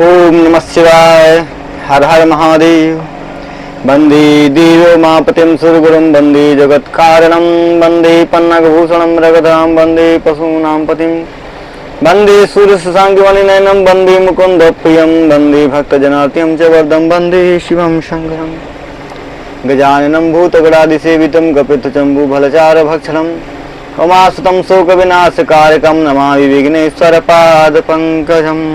ओम नमः शिवाय। हर हर महादेव। वंदे देवो मापतिं सुरगुरुं वंदे जगत्कारणं वंदे पन्नगभूषणं रगधां वंदे पशूनां पतिं वंदे सूर्यशशाङ्कमणिनयनं वंदे मुकुन्दप्रियं वंदे भक्तजनार्तिं च वरदं वंदे शिवं शङ्करं गजाननं भूतगणादिसेवितं कपितजम्बूफलचारभक्षणं उमासुतं शोकविनाशकारकं नमामि विघ्नेश्वरपादपङ्कजम्।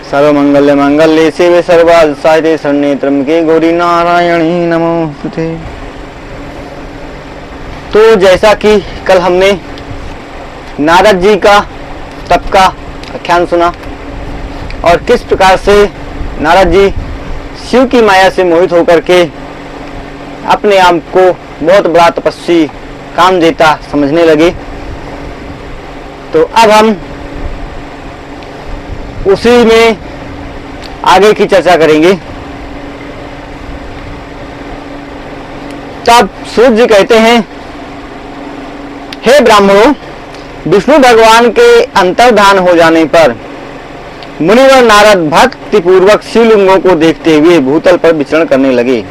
सर्वमंगल्य मंगल्ये शिवे सर्वार्थसाधिके शरण्ये त्र्यंबके गौरी नारायणी नमोस्तुते। तो जैसा कि कल हमने नारद जी का तप का आख्यान सुना और किस प्रकार से नारद जी शिव की माया से मोहित होकर के अपने आप को बहुत बड़ा तपस्वी काम देता समझने लगे, तो अब हम उसी में आगे की चर्चा करेंगे। तब सूर्य कहते हैं, हे ब्राह्मणों, विष्णु भगवान के अंतर्धान हो जाने पर मुनिवर नारद भक्ति पूर्वक शिवलिंगों को देखते हुए भूतल पर विचरण करने लगे।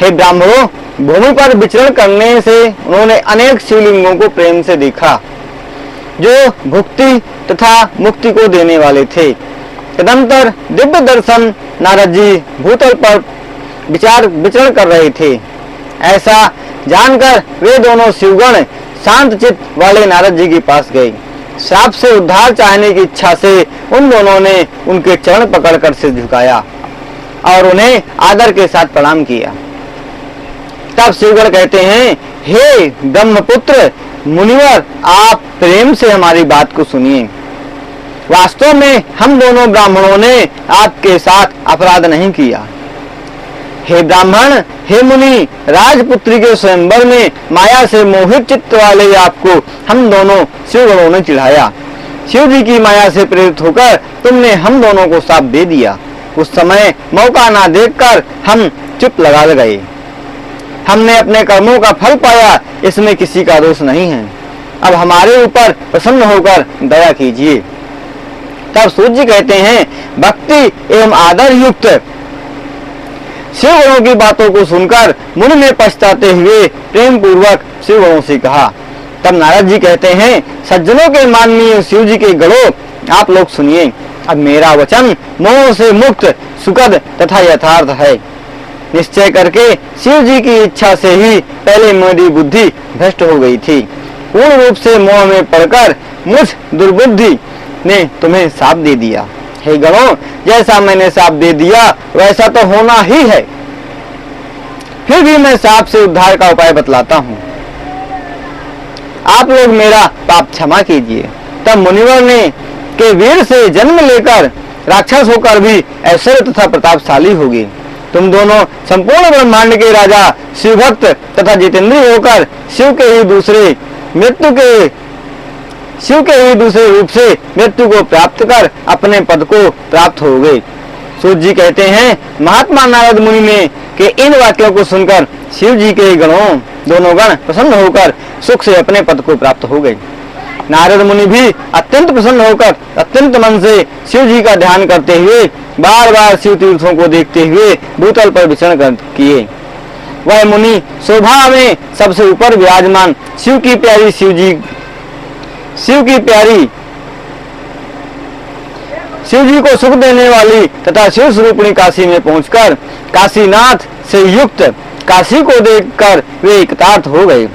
हे ब्राह्मणों, भूमि पर विचरण करने से उन्होंने अनेक शिवलिंगों को प्रेम से देखा जो भुक्ति तथा मुक्ति को देने वाले थे। तदंतर दिव्य दर्शन नारद जी भूतल पर विचरण कर रहे थे। ऐसा जानकर वे दोनों शिवगण शांत चित्त वाले नारद जी के पास गए। श्राप से उद्धार चाहने की इच्छा से उन दोनों ने उनके चरण पकड़कर सिर झुकाया और उन्हें आदर के साथ प्रणाम किया। तब शिवगण कहते हैं, हे ब्रह्मपुत्र मुनिवर, आप प्रेम से हमारी बात को सुनिए। वास्तव में हम दोनों ब्राह्मणों ने आपके साथ अपराध नहीं किया। हे ब्राह्मण, हे मुनि, राजपुत्री के स्वयंवर में माया से मोहित चित्त वाले आपको हम दोनों शिवगणों ने चिढ़ाया। शिव जी की माया से प्रेरित होकर तुमने हम दोनों को शाप दे दिया। उस समय मौका ना देखकर हम चुप लगा गए। हमने अपने कर्मों का फल पाया, इसमें किसी का दोष नहीं है। अब हमारे ऊपर प्रसन्न होकर दया कीजिए। तब सूर्य कहते हैं, भक्ति एवं आदर युक्त शिवगणों की बातों को सुनकर मुनि ने पछताते हुए प्रेम पूर्वक शिवगणों से कहा। तब नारद जी कहते हैं, सज्जनों के माननीय शिव जी के गणों, आप लोग सुनिए। अब मेरा वचन मोह से मुक्त, सुखद तथा यथार्थ है। निश्चय करके शिव जी की इच्छा से ही पहले मेरी बुद्धि भ्रष्ट हो गई थी। पूर्ण रूप से मोह में पड़कर मुझ दुर्बुद्धि ने तुम्हें शाप दे दिया। हे गणों, जैसा मैंने शाप दे दिया वैसा तो होना ही है, फिर भी मैं शाप से उद्धार का उपाय बतलाता हूँ। आप लोग मेरा पाप क्षमा कीजिए। तब मुनिवर ने के वीर से जन्म लेकर राक्षस होकर भी ऐश्वर्य तथा प्रतापशाली होगी। तुम दोनों संपूर्ण ब्रह्मांड के राजा शिवभक्त तथा जितेंद्रिय होकर शिव के ही दूसरे रूप से मृत्यु को प्राप्त कर अपने पद को प्राप्त हो गए। सूर्य जी कहते हैं, महात्मा नारद मुनि ने के इन वाक्यों को सुनकर शिव जी के गणों दोनों गण प्रसन्न होकर सुख से अपने पद को प्राप्त हो गए। नारद मुनि भी अत्यंत प्रसन्न होकर अत्यंत मन से शिव जी का ध्यान करते हुए बार बार शिव तीर्थों को देखते हुए भूतल पर विचरण किए। वह मुनि शोभा में सबसे ऊपर विराजमान शिव की प्यारी शिव जी को सुख देने वाली तथा शिव स्वरूपिणी काशी में पहुंचकर काशीनाथ से युक्त काशी को देखकर वे कृतार्थ हो गए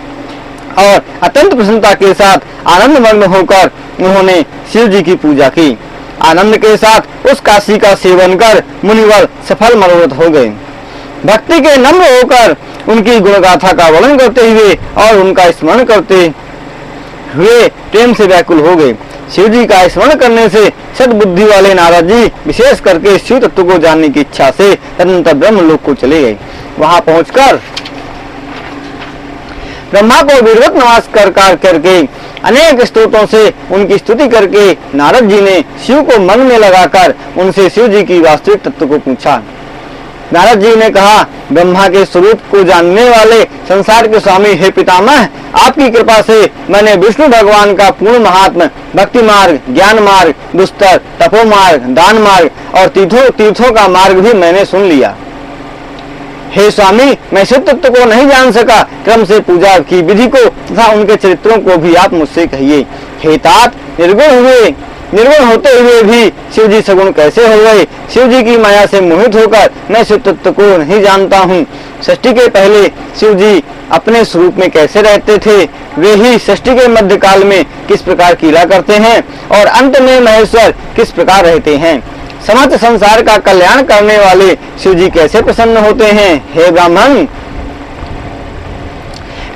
और अत्यंत प्रसन्नता के साथ आनंद मग्न होकर उन्होंने शिव जी की पूजा की। आनंद के साथ उस काशी का सेवन कर मुनिवर सफल मनोरथ हो गए। भक्ति के नम्र होकर उनकी गुणगाथा का वर्णन करते हुए और उनका स्मरण करते हुए प्रेम से व्याकुल हो गए। शिव जी का स्मरण करने से सद्बुद्धि वाले नारद जी विशेष करके शिव तत्व को जानने की इच्छा से तदनंतर ब्रह्मलोक को चले गए। वहां पहुंचकर ब्रह्मा को विधिवत नमस्कार करके अनेक स्तोत्रों से उनकी स्तुति करके नारद जी ने शिव को मन में लगाकर उनसे शिव जी की वास्तविक तत्व को पूछा। नारद जी ने कहा, ब्रह्मा के स्वरूप को जानने वाले संसार के स्वामी हे पितामह, आपकी कृपा से मैंने विष्णु भगवान का पूर्ण महात्म, भक्ति मार्ग, ज्ञान मार्ग, दुस्तर, तपो मार्ग, दान मार्ग और तीर्थों का मार्ग भी मैंने सुन लिया। हे स्वामी, मैं शिव तत्व को नहीं जान सका, क्रम से पूजा की विधि को तथा उनके चरित्रों को भी आप मुझसे कहिए। हे तात, निर्गुण होते हुए भी शिव जी सगुण कैसे हो गए? शिव जी की माया से मोहित होकर मैं शिव तत्व को नहीं जानता हूँ। सृष्टि के पहले शिव जी अपने स्वरूप में कैसे रहते थे, वे ही सृष्टि के मध्य काल में किस प्रकार कीला करते हैं और अंत में महेश्वर किस प्रकार रहते हैं। समस्त संसार का कल्याण करने वाले शिव जी कैसे प्रसन्न होते हैं? हे ब्राह्मण,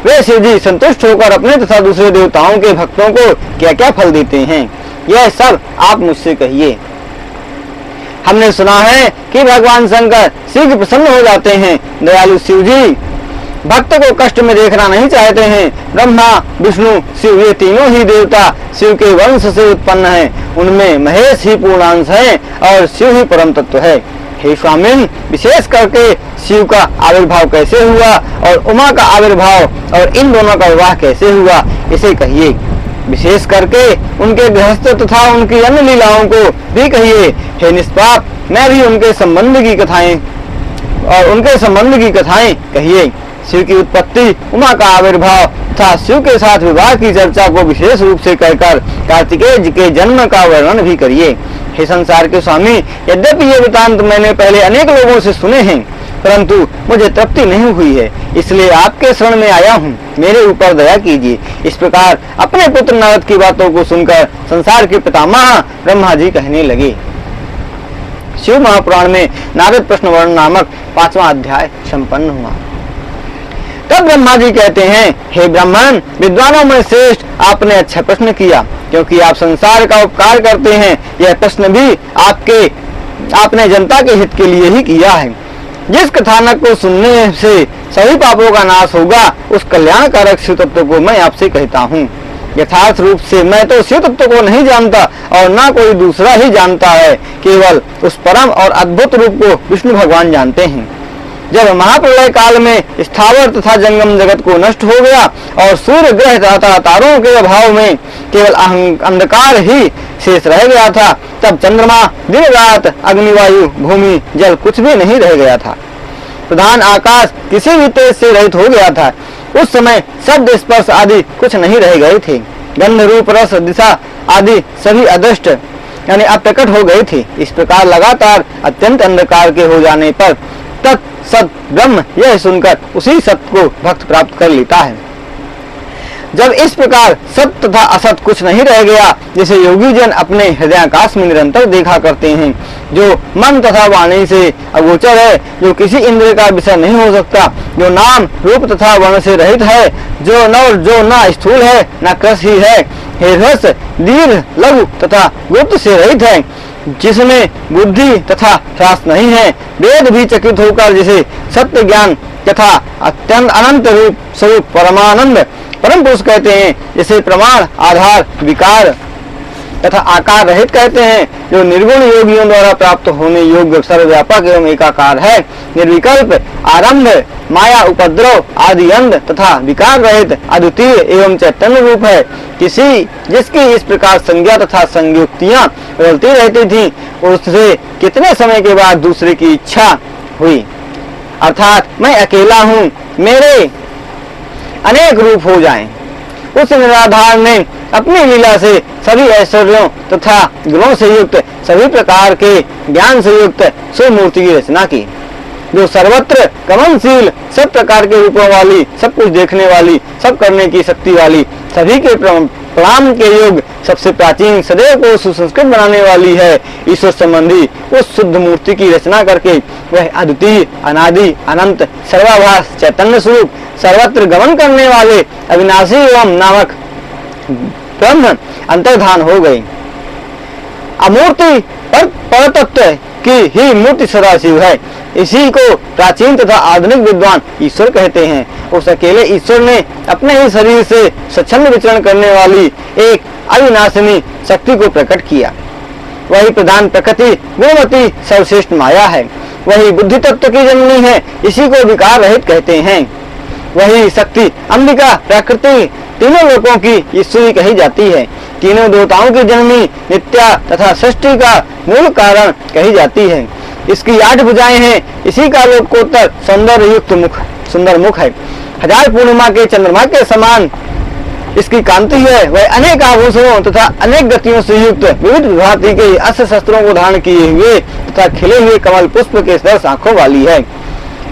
वे शिव जी संतुष्ट होकर अपने तथा दूसरे देवताओं के भक्तों को क्या क्या फल देते हैं, यह सब आप मुझसे कहिए। हमने सुना है कि भगवान शंकर शीघ्र प्रसन्न हो जाते हैं। दयालु शिव जी भक्त को कष्ट में देखना नहीं चाहते हैं। ब्रह्मा, विष्णु, शिव ये तीनों ही देवता शिव के वंश से उत्पन्न हैं। उनमें महेश ही पूर्णांश है और शिव ही परम तत्व है। हे स्वामिन, विशेष करके शिव का आविर्भाव कैसे हुआ और उमा का आविर्भाव और इन दोनों का विवाह कैसे हुआ, इसे कहिए। विशेष करके उनके गृहस्थ तथा उनकी अन्य लीलाओं को भी कहिए। हे निष्पाप, मैं भी उनके संबंध की कथाएं कहिए। शिव की उत्पत्ति, उमा का आविर्भाव तथा शिव के साथ विवाह की चर्चा को विशेष रूप से कहकर कार्तिकेय जी के जन्म का वर्णन भी करिए। हे संसार के स्वामी, यद्यपि ये वृतांत मैंने पहले अनेक लोगों से सुने हैं, परंतु मुझे तृप्ति नहीं हुई है, इसलिए आपके शरण में आया हूँ। मेरे ऊपर दया कीजिए। इस प्रकार अपने पुत्र नारद की बातों को सुनकर संसार के पितामह ब्रह्मा जी कहने लगे। शिव महापुराण में नारद प्रश्न वर्ण नामक 5वां अध्याय संपन्न हुआ। तब ब्रह्मा जी कहते हैं, हे ब्राह्मण, विद्वानों में श्रेष्ठ, आपने अच्छा प्रश्न किया, क्योंकि आप संसार का उपकार करते हैं। यह प्रश्न भी आपने जनता के हित के लिए ही किया है। जिस कथानक को सुनने से सभी पापों का नाश होगा, उस कल्याणकारक शिव तत्व को मैं आपसे कहता हूँ। यथार्थ रूप से मैं तो शिव तत्व को नहीं जानता और न कोई दूसरा ही जानता है। केवल उस परम और अद्भुत रूप को विष्णु भगवान जानते हैं। जब महाप्रलय काल में स्थावर तथा जंगम जगत को नष्ट हो गया और सूर्य ग्रह तथा तारों के अभाव में केवल अंधकार ही शेष रह गया था, तब चंद्रमा, दिन रात, अग्निवायु, भूमि, जल कुछ भी नहीं रह गया था। प्रधान आकाश किसी भी तेज से रहित हो गया था। उस समय शब्द, स्पर्श आदि कुछ नहीं रह गए थे। गंध, रूप, रस, दिशा आदि सभी अदृष्ट यानी अप्रकट हो गए थे। इस प्रकार लगातार अत्यंत अंधकार के हो जाने पर तत् सत ब्रह्म यह सुनकर उसी सत्य को भक्त प्राप्त कर लेता है। जब इस प्रकार सत्य तथा असत कुछ नहीं रह गया, जिसे योगी जन अपने हृदयाकाश में निरंतर देखा करते हैं, जो मन तथा वाणी से अगोचर है, जो किसी इंद्रिय का विषय नहीं हो सकता, जो नाम, रूप तथा वर्ण से रहित है, जो न स्थूल है न कृश ही है, ह्रस्व, दीर्घ, लघु तथा गुप्त से रहित है, जिसमें बुद्धि तथा ह्रास नहीं है, वेद भी चकित होकर जिसे सत्य ज्ञान तथा अत्यंत अनंत रूप स्वरूप परमानंद परम पुरुष कहते हैं, जिसे प्रमाण, आधार, विकार तथा आकार रहित कहते हैं, जो निर्गुण योगियों द्वारा प्राप्त होने योग्य सर्वव्यापक एवं एकाकार है, निर्विकल्प, आरंभ, माया, उपद्रव आदि अंध तथा विकार रहित, अद्वितीय एवं चैतन्य रूप है। जिसकी इस प्रकार संज्ञा तथा संयुक्तियां बदलती रहती थी, उससे कितने समय के बाद दूसरे की इच्छा हुई, अर्थात मैं अकेला हूँ, मेरे अनेक रूप हो जाएं। उस निराधार ने अपनी लीला से सभी ऐश्वर्यों तथा गुणों से युक्त, सभी प्रकार के ज्ञान से युक्त सुमूर्ति की रचना की, जो सर्वत्र गमनशील, सब प्रकार के रूपों वाली, सब कुछ देखने वाली, सब करने की शक्ति वाली, सभी के प्रणाम के योग, सबसे प्राचीन, सदैव को सुसंस्कृत बनाने वाली है। ईश्वर संबंधी उस शुद्ध मूर्ति की रचना करके वह अद्वितीय, अनादि, अनंत, सर्वाभास, चैतन्य स्वरूप, सर्वत्र गमन करने वाले अविनाशी एवं नामक ब्रह्म अंतर्धान हो गए। अमूर्ति परतत्व की ही मूर्ति सदाशिव है। इसी को प्राचीन तथा आधुनिक विद्वान ईश्वर कहते हैं। उस अकेले ईश्वर ने अपने ही शरीर से स्वच्छंद विचरण करने वाली एक अविनाशिनी शक्ति को प्रकट किया। वही प्रधान प्रकृति, गुणवती, सर्वश्रेष्ठ माया है। वही बुद्धि तत्व की जननी है, इसी को विकार रहित कहते हैं। वही शक्ति अंबिका प्रकृति तीनों लोकों की ईश्वरी कही जाती है। तीनों देवताओं की जननी नित्या तथा सृष्टि का मूल कारण कही जाती है। इसकी 8 भुजाएं हैं, इसी का लोकोत्तर सौंदर्य युक्त मुख सुंदर मुख है। हजार पूर्णिमा के चंद्रमा के समान इसकी कांति है। वह अनेक आभूषणों तथा अनेक गतियों से युक्त विविध भांति के अस्त्र शस्त्रों को धारण किए हुए तथा खिले हुए कमल पुष्प के सदृश आंखों वाली है।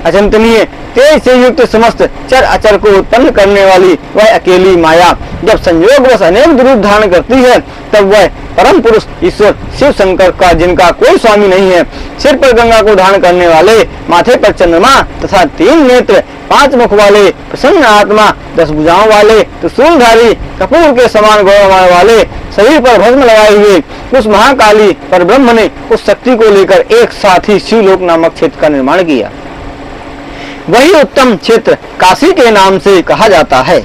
अचिंतनीय तेज से युक्त समस्त चर अचर को उत्पन्न करने वाली वह अकेली माया जब संयोगवश अनेक रूप धारण करती है, तब वह परम पुरुष ईश्वर शिव शंकर का, जिनका कोई स्वामी नहीं है, सिर पर गंगा को धारण करने वाले, माथे पर चंद्रमा तथा 3 नेत्र, 5 मुख वाले, प्रसन्न आत्मा, 10 भुजाओं वाले, त्रिशूलधारी, कपूर के समान गौरव वाले, शरीर पर भस्म लगाए हुए उस महाकाली पर ब्रह्म ने उस शक्ति को लेकर एक साथ ही शिवलोक नामक क्षेत्र का निर्माण किया। वही उत्तम क्षेत्र काशी के नाम से कहा जाता है।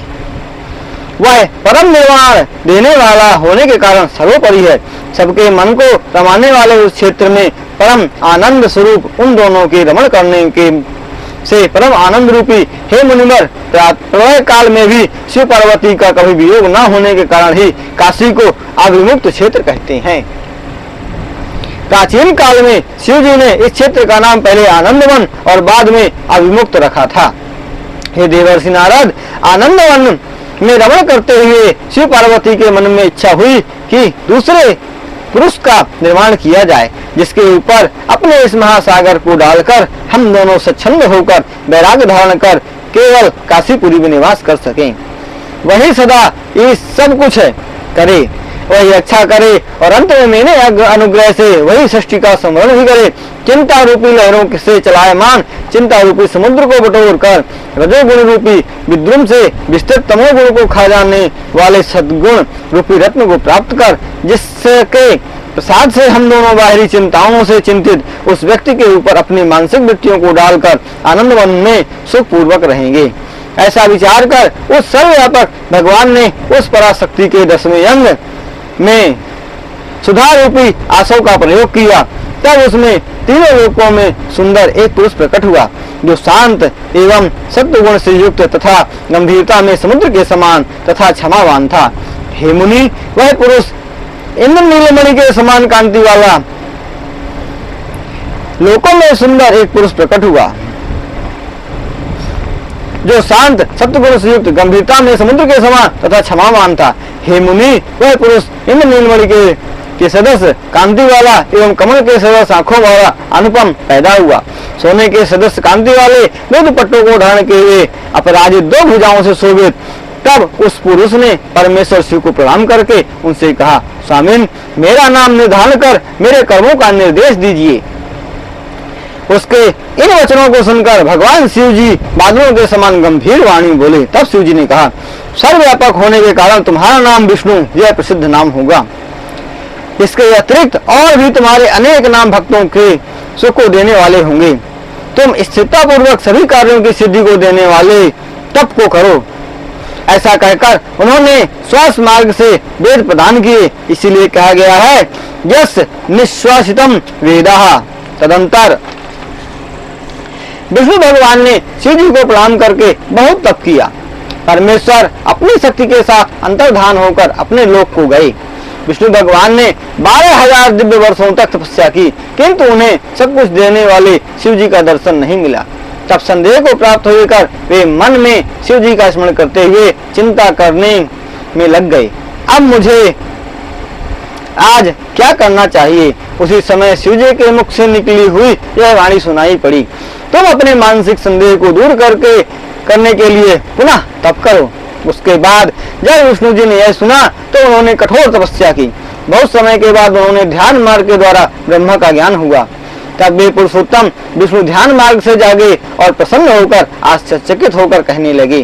वह परम निर्वाण देने वाला होने के कारण सर्वोपरि है। सबके मन को रमाने वाले उस क्षेत्र में परम आनंद स्वरूप उन दोनों के रमण करने के से परम आनंद रूपी हे मुनिवर, प्रलय काल में भी शिव पार्वती का कभी वियोग न होने के कारण ही काशी को अविमुक्त क्षेत्र कहते हैं। प्राचीन काल में शिव जी ने इस क्षेत्र का नाम पहले आनंदवन और बाद में अविमुक्त रखा था। हे देवर्षि नारद, आनंदवन में रमण करते हुए शिव पार्वती के मन में इच्छा हुई कि दूसरे पुरुष का निर्माण किया जाए, जिसके ऊपर अपने इस महासागर को डालकर हम दोनों स्वच्छंद होकर वैराग्य धारण कर केवल काशीपुरी में निवास कर सकें। वही सदा ये सब कुछ है करे, वही अच्छा करे और अंत में मेरे अनुग्रह से वही सृष्टि का संवरण भी करे। चिंता रूपी लहरों से चलायमान चिंता रूपी समुद्र को बटोर कर रजोगुण रूपी विद्रुम से विस्तृत तमोगुण को खा जाने वाले सद्गुण रूपी रत्न को प्राप्त कर, जिसके प्रसाद से हम दोनों बाहरी चिंताओं से चिंतित उस व्यक्ति के ऊपर अपनी मानसिक वृत्तियों को डालकर आनंदवन में सुख पूर्वक रहेंगे। ऐसा विचार कर उस सर्वव्यापक भगवान ने उस पराशक्ति के 10वें अंग में सुधा रूपी आसव का प्रयोग किया। तब उसमें तीनों लोकों में सुंदर एक पुरुष प्रकट हुआ, जो शांत एवं सत्वगुण से युक्त तथा गंभीरता में समुद्र के समान तथा क्षमावान था। हे मुनि, वह पुरुष इंद्र नीलमणि के समान कांति वाला लोकों में सुंदर एक पुरुष प्रकट हुआ, जो शांत सत्वगुण से युक्त गंभीरता में समुद्र के समान तथा क्षमावान था। हे मुनि, वह पुरुष इंद्र नीलमणि के सदस्य कांति वाला एवं कमल के सदस्य आंखों वाला अनुपम पैदा हुआ। सोने के सदस्य कांति वाले मृदु पट्टों को धारण किए हुए अपराजित 2 भुजाओं से शोभित तब उस पुरुष ने परमेश्वर शिव को प्रणाम करके उनसे कहा, स्वामिन, मेरा नाम निर्धारण कर मेरे कर्मों का निर्देश दीजिए। उसके इन वचनों को सुनकर भगवान शिव जी बादलों के समान गंभीर वाणी बोले। तब शिव जी ने कहा, सर्वव्यापक होने के कारण तुम्हारा नाम विष्णु यह प्रसिद्ध नाम होगा। इसके अतिरिक्त और भी तुम्हारे अनेक नाम भक्तों के सुख को देने वाले होंगे। तुम स्थिरता पूर्वक सभी कार्यों की सिद्धि को देने वाले तप को करो। ऐसा कहकर उन्होंने श्वास मार्ग से वेद प्रदान किए। इसीलिए कहा गया है, यस निश्वासितम वेदाः। तदंतर विष्णु भगवान ने शिव जी को प्रणाम करके बहुत तप किया। परमेश्वर अपनी शक्ति के साथ अंतर्धान होकर अपने लोक को गए। विष्णु भगवान ने 12,000 दिव्य वर्षों तक तपस्या की, किंतु उन्हें सब कुछ देने वाले शिव जी का दर्शन नहीं मिला। तब संदेह को प्राप्त होकर वे मन में शिव जी का स्मरण करते हुए चिंता करने में लग गए। अब मुझे आज क्या करना चाहिए? उसी समय शिव जी के मुख से निकली हुई यह वाणी सुनाई पड़ी, तुम अपने मानसिक संदेह को दूर करने के लिए पुनः तप करो। उसके बाद जब विष्णु जी ने यह सुना तो उन्होंने कठोर तपस्या की। बहुत समय के बाद उन्होंने ध्यान मार्ग के द्वारा ब्रह्म का ज्ञान हुआ। तब वे पुरुषोत्तम विष्णु ध्यान मार्ग से जागे और प्रसन्न होकर आश्चर्यचकित होकर कहने लगे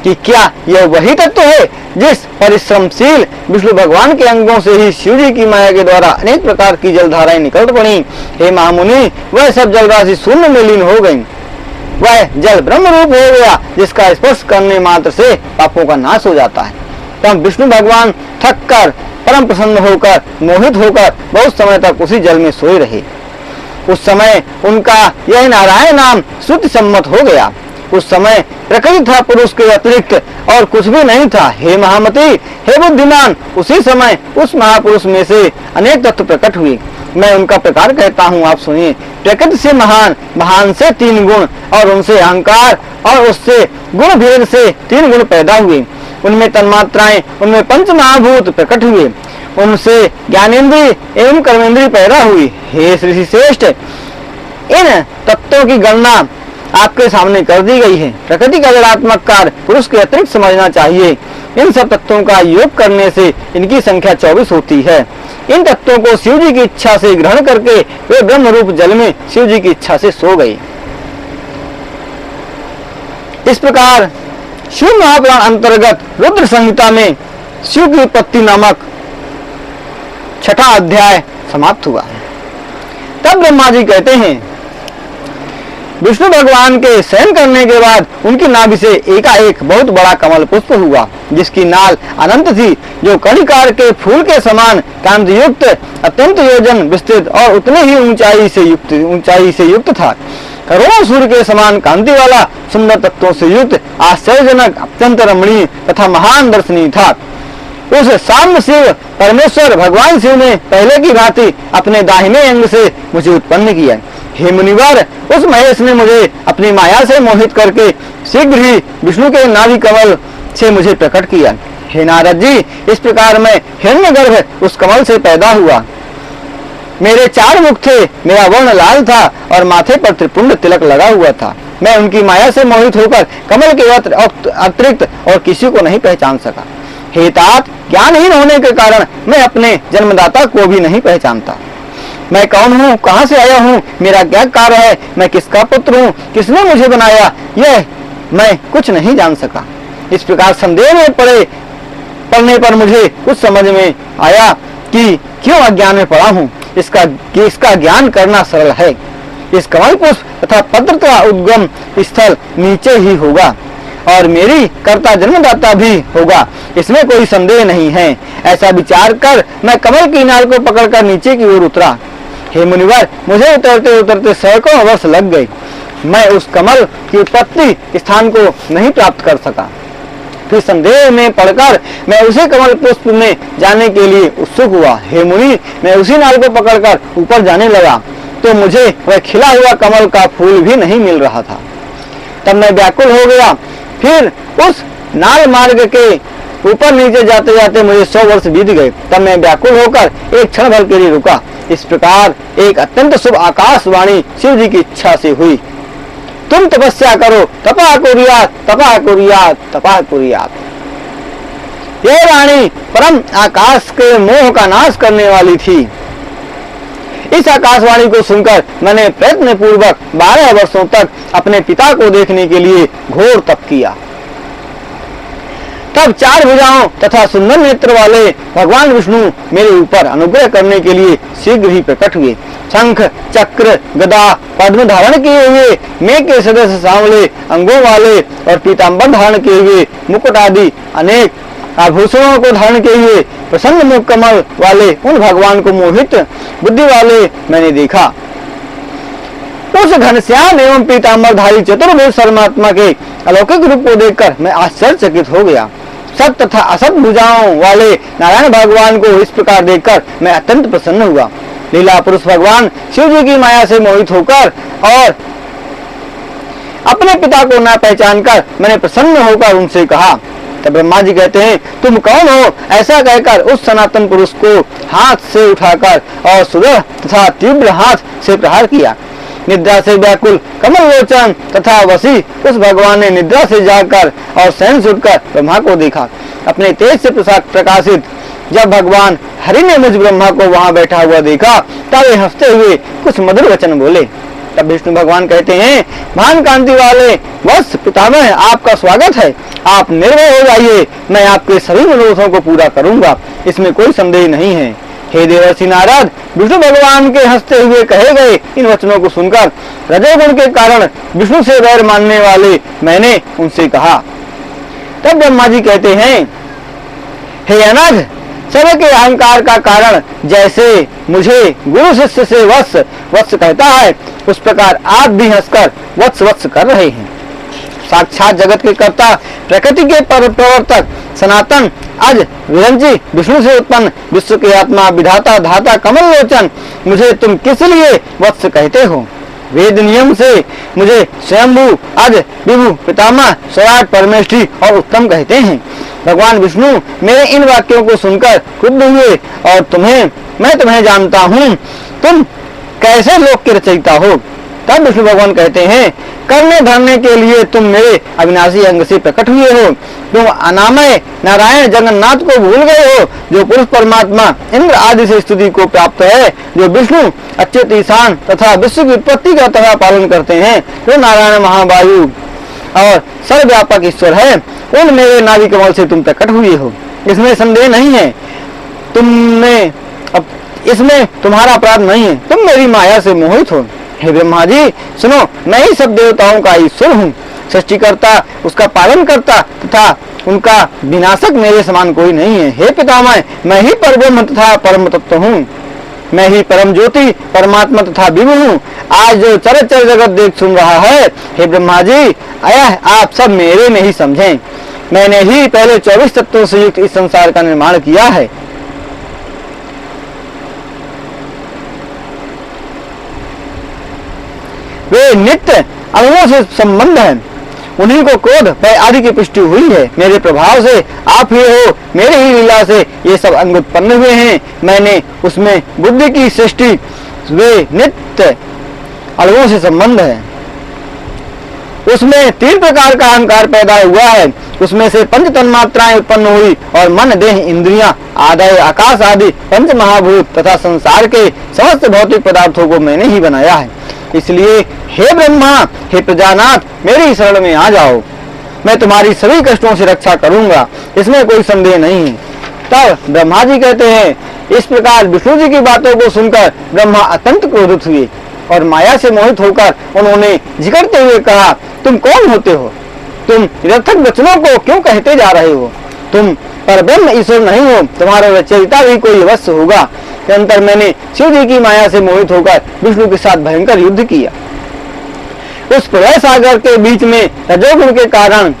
कि क्या यह वही तत्व है जिस परिश्रमशील विष्णु भगवान के अंगों से ही शिव जी की माया के द्वारा अनेक प्रकार की जलधाराएं निकल पड़ी। हे महामुनि, वह सब जलराशि शून्य में लीन हो गई। वह जल ब्रह्म रूप हो गया, जिसका स्पर्श करने मात्र से पापों का नाश हो जाता है। तब विष्णु भगवान थक कर परम प्रसन्न होकर मोहित होकर बहुत समय तक उसी जल में सोए रहे। उस समय उनका यह नारायण नाम श्रुति सम्मत हो गया। उस समय प्रकृति था, पुरुष के अतिरिक्त और कुछ भी नहीं था। हे महामती, हे बुद्धिमान, उसी समय उस महापुरुष में से अनेक तत्व प्रकट हुए। मैं उनका प्रकार कहता हूँ, आप सुनिए। प्रकृति से महान, महान से 3 गुण और उनसे अहंकार और उससे गुण भेद से 3 गुण पैदा हुए। उनमें तन्मात्राएं, उनमें पंच महाभूत प्रकट हुए, उनसे ज्ञानेन्द्रिय एवं कर्मेंद्रिय पैदा हुई। हे श्री श्रेष्ठ, इन तत्वों की गणना आपके सामने कर दी गई है। प्रकृति का जड़ात्मक कार्य पुरुष के अतिरिक्त समझना चाहिए। इन सब तत्वों का योग करने से इनकी संख्या 24 होती है। इन तत्वों को शिव जी की इच्छा से ग्रहण करके वे ब्रह्म रूप जल में शिव जी की इच्छा से सो गए। इस प्रकार शिव महापुराण अंतर्गत रुद्र संहिता में शिव की उत्पत्ति नामक 6वां अध्याय समाप्त हुआ। तब ब्रह्मा जी कहते हैं, विष्णु भगवान के शयन करने के बाद उनकी नाभि से एकाएक बहुत बड़ा कमल पुष्प हुआ, जिसकी नाल अनंत थी, जो कणिकार के फूल के समान कांति युक्त, अत्यंत योजन विस्तृत और उतने ही ऊंचाई से युक्त था। करोड़ों सूर्य के समान कांति वाला, सुंदर तत्वों से युक्त, आश्चर्यजनक, अत्यंत रमणीय तथा महान दर्शनीय था। उस साम्य शिव परमेश्वर भगवान शिव ने पहले की भांति अपने दाहिने अंग से मुझे उत्पन्न किया। हे मुनिवर, उस महेश ने मुझे अपनी माया से मोहित करके शीघ्र ही विष्णु के नाभि कमल से मुझे प्रकट किया। हे नारद जी, इस प्रकार मैं हिरण्यगर्भ उस कमल से पैदा हुआ। मेरे 4 मुख थे, मेरा वर्ण लाल था और माथे पर त्रिपुंड तिलक लगा हुआ था। मैं उनकी माया से मोहित होकर कमल के अतिरिक्त और किसी को नहीं पहचान सका। हे तात, ज्ञानहीन होने के कारण मैं अपने जन्मदाता को भी नहीं पहचानता। मैं कौन हूँ, कहाँ से आया हूँ, मेरा क्या कार्य है, मैं किसका पुत्र हूँ, किसने मुझे बनाया, यह मैं कुछ नहीं जान सका। इस प्रकार संदेह में पड़ने पर मुझे कुछ समझ में आया कि क्यों अज्ञान में पड़ा हूँ। इसका ज्ञान करना सरल है। इस कमल पुष्प तथा पत्र का उद्गम स्थल नीचे ही होगा और मेरी कर्ता जन्मदाता भी होगा, इसमें कोई संदेह नहीं है। ऐसा विचार कर मैं कमल की नाल को पकड़कर नीचे की ओर उतरा। हे मुनिवर, मुझे उतरते उतरते सैकड़ों वर्ष लग गए। मैं उस कमल की उत्पत्ति स्थान को नहीं प्राप्त कर सका। फिर संदेह में पड़कर मैं उसी कमल पुष्प में जाने के लिए उत्सुक हुआ। हे मुनि, मैं उसी नाल को पकड़कर ऊपर जाने लगा तो मुझे वह खिला हुआ कमल का फूल भी नहीं मिल रहा था। तब मैं व्याकुल हो गया। फिर उस नाल मार्ग के ऊपर नीचे जाते जाते मुझे 100 वर्ष बीत गए। तब मैं व्याकुल होकर एक क्षण भर के लिए रुका। इस प्रकार एक अत्यंत शुभ आकाशवाणी शिव जी की इच्छा से हुई, तुम तपस्या करो, तपा कुर्यात, तपा कुर्यात, तपा कुर्यात। यह वाणी परम आकाश के मोह का नाश करने वाली थी। इस आकाशवाणी को सुनकर मैंने प्रयत्न पूर्वक 12 वर्षों तक अपने पिता को देखने के लिए घोर तप किया। तब 4 भुजाओं तथा सुंदर नेत्र वाले भगवान विष्णु मेरे ऊपर अनुग्रह करने के लिए शीघ्र ही प्रकट हुए। शंख, चक्र, गदा, पद्म धारण किए हुए, मेघ के सदस्य सांवले अंगों वाले और पीतांबर धारण किए हुए, मुकुट आदि अनेक आभूषणों को धारण किए हुए, प्रसन्न मुख कमल वाले उन भगवान को मोहित बुद्धि वाले मैंने देखा। उस घनश्याम एवं पीतांबरधारी चतुर्भुज परमात्मा के अलौकिक रूप को देखकर मैं आश्चर्यचकित हो गया। सत तथा असत भुजाओं वाले नारायण भगवान को इस प्रकार देखकर मैं अत्यंत प्रसन्न हुआ। लीला पुरुष भगवान शिव जी की माया से मोहित होकर और अपने पिता को न पहचान कर मैंने प्रसन्न होकर उनसे कहा। तब ब्रह्मा जी कहते हैं, तुम कौन हो? ऐसा कहकर उस सनातन पुरुष को हाथ से उठाकर और सुदृढ़ तथा तीव्र हाथ से प्रहार किया। निद्रा से व्याकुल कमल लोचन तथा वसी उस भगवान ने निद्रा से जागकर और शयन से उठकर ब्रह्मा को देखा। अपने तेज से प्रकाशित जब भगवान हरि ने मुझ ब्रह्मा को वहां बैठा हुआ देखा तब वे हंसते हुए कुछ मधुर वचन बोले। तब विष्णु भगवान कहते हैं, महान कांति वाले वत्स पितामह, आपका स्वागत है। आप निर्भय हो जाइए, मैं आपके सभी मनोरथों को पूरा करूंगा, इसमें कोई संदेह नहीं है। हे देवर्षि नारद, विष्णु भगवान के हंसते हुए कहे गए इन वचनों को सुनकर रजोगुण के कारण विष्णु से वैर मानने वाले मैंने उनसे कहा। तब ब्रह्मा जी कहते हैं, हे अनघ, सभी के अहंकार का कारण जैसे मुझे गुरु शिष्य से वत्स वत्स कहता है, उस प्रकार आप भी हंसकर वत्स वत्स कर रहे हैं। साक्षात जगत के कर्ता, प्रकृति के प्रवर्तक, सनातन अज विरंजी विष्णु से उत्पन्न विश्व के आत्मा, विधाता धाता कमल लोचन, मुझे तुम किस लिए वत्स कहते हो? वेद नियम से मुझे स्वयंभू अज विभु पितामह स्वराट परमेष्ठी और उत्तम कहते हैं। भगवान विष्णु मेरे इन वाक्यों को सुनकर क्रुद्ध हुए और मैं तुम्हें जानता हूँ, तुम कैसे लोक के रचयिता हो। तब विष्णु भगवान कहते हैं, करने धरने के लिए तुम मेरे अविनाशी अंग से प्रकट हुए हो। तुम अनामय नारायण जगन्नाथ को भूल गए हो, जो पुरुष परमात्मा इंद्र आदि से स्तुति को प्राप्त है, जो विष्णु अच्युत ईशान तथा विश्व की उत्पत्ति का तथा पालन करते हैं, जो नारायण महावायु और सर्वव्यापक ईश्वर है। उन मेरे नाभि कमल से तुम प्रकट हुए हो, इसमें संदेह नहीं है। इसमें तुम्हारा अपराध नहीं है, तुम मेरी माया से मोहित हो। हे ब्रह्मा जी सुनो, मैं ही सब देवताओं का ईश्वर हूँ, सृष्टिकर्ता, उसका पालन करता तथा उनका विनाशक मेरे समान कोई नहीं है। हे पितामह, मैं ही परब्रह्म तथा परम तत्व हूँ, मैं ही परम ज्योति परमात्मा तथा विभु हूँ। आज जो चराचर जगत देख सुन रहा है, हे ब्रह्मा जी, आप सब मेरे में ही समझें। मैंने ही पहले 24 तत्वों से युक्त इस संसार का निर्माण किया है। वे नित्य अणुओं से संबंध है, उन्हीं को क्रोध भय आदि की पुष्टि हुई है। मेरे प्रभाव से आप ही हो, मेरे ही लीला से ये सब अंग उत्पन्न हुए हैं। मैंने उसमें बुद्धि की सृष्टि, वे नित्य अणुओं से संबंध है। उसमें 3 प्रकार का अहंकार पैदा हुआ है, उसमें से 5 तन्मात्राएं उत्पन्न हुई और मन देह इंद्रियां आदाय आकाश आदि 5 महाभूत तथा संसार के समस्त भौतिक पदार्थों को मैंने ही बनाया है। इसलिए हे ब्रह्मा, हे प्रजानाथ, मेरी शरण में आ जाओ, मैं तुम्हारी सभी कष्टों से रक्षा करूंगा, इसमें कोई संदेह नहीं है। तब ब्रह्मा जी कहते हैं, इस प्रकार विष्णु जी की बातों को सुनकर ब्रह्मा अत्यंत क्रोधित हुए और माया से मोहित होकर उन्होंने झिकड़ते हुए कहा, तुम कौन होते हो? तुम निरर्थक वचनों को क्यों कहते जा रहे हो? तुम परब्रह्म ईश्वर नहीं हो, तुम्हारा रचयिता भी कोई अवश्य होगा। अंतर मैंने शिव जी की माया से मोहित होकर विष्णु के साथ भयंकर युद्ध किया। उस प्रलय सागर के बीच में रजोगुण के कारण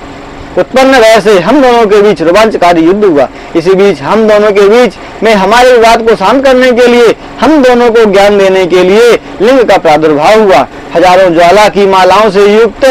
उत्पन्न भय से हम दोनों के बीच रोमांचकारी युद्ध हुआ। इसी बीच हम दोनों के बीच में हमारे विवाद को शांत करने के लिए, हम दोनों को ज्ञान देने के लिए लिंग का प्रादुर्भाव हुआ। हजारों ज्वाला की मालाओं से युक्त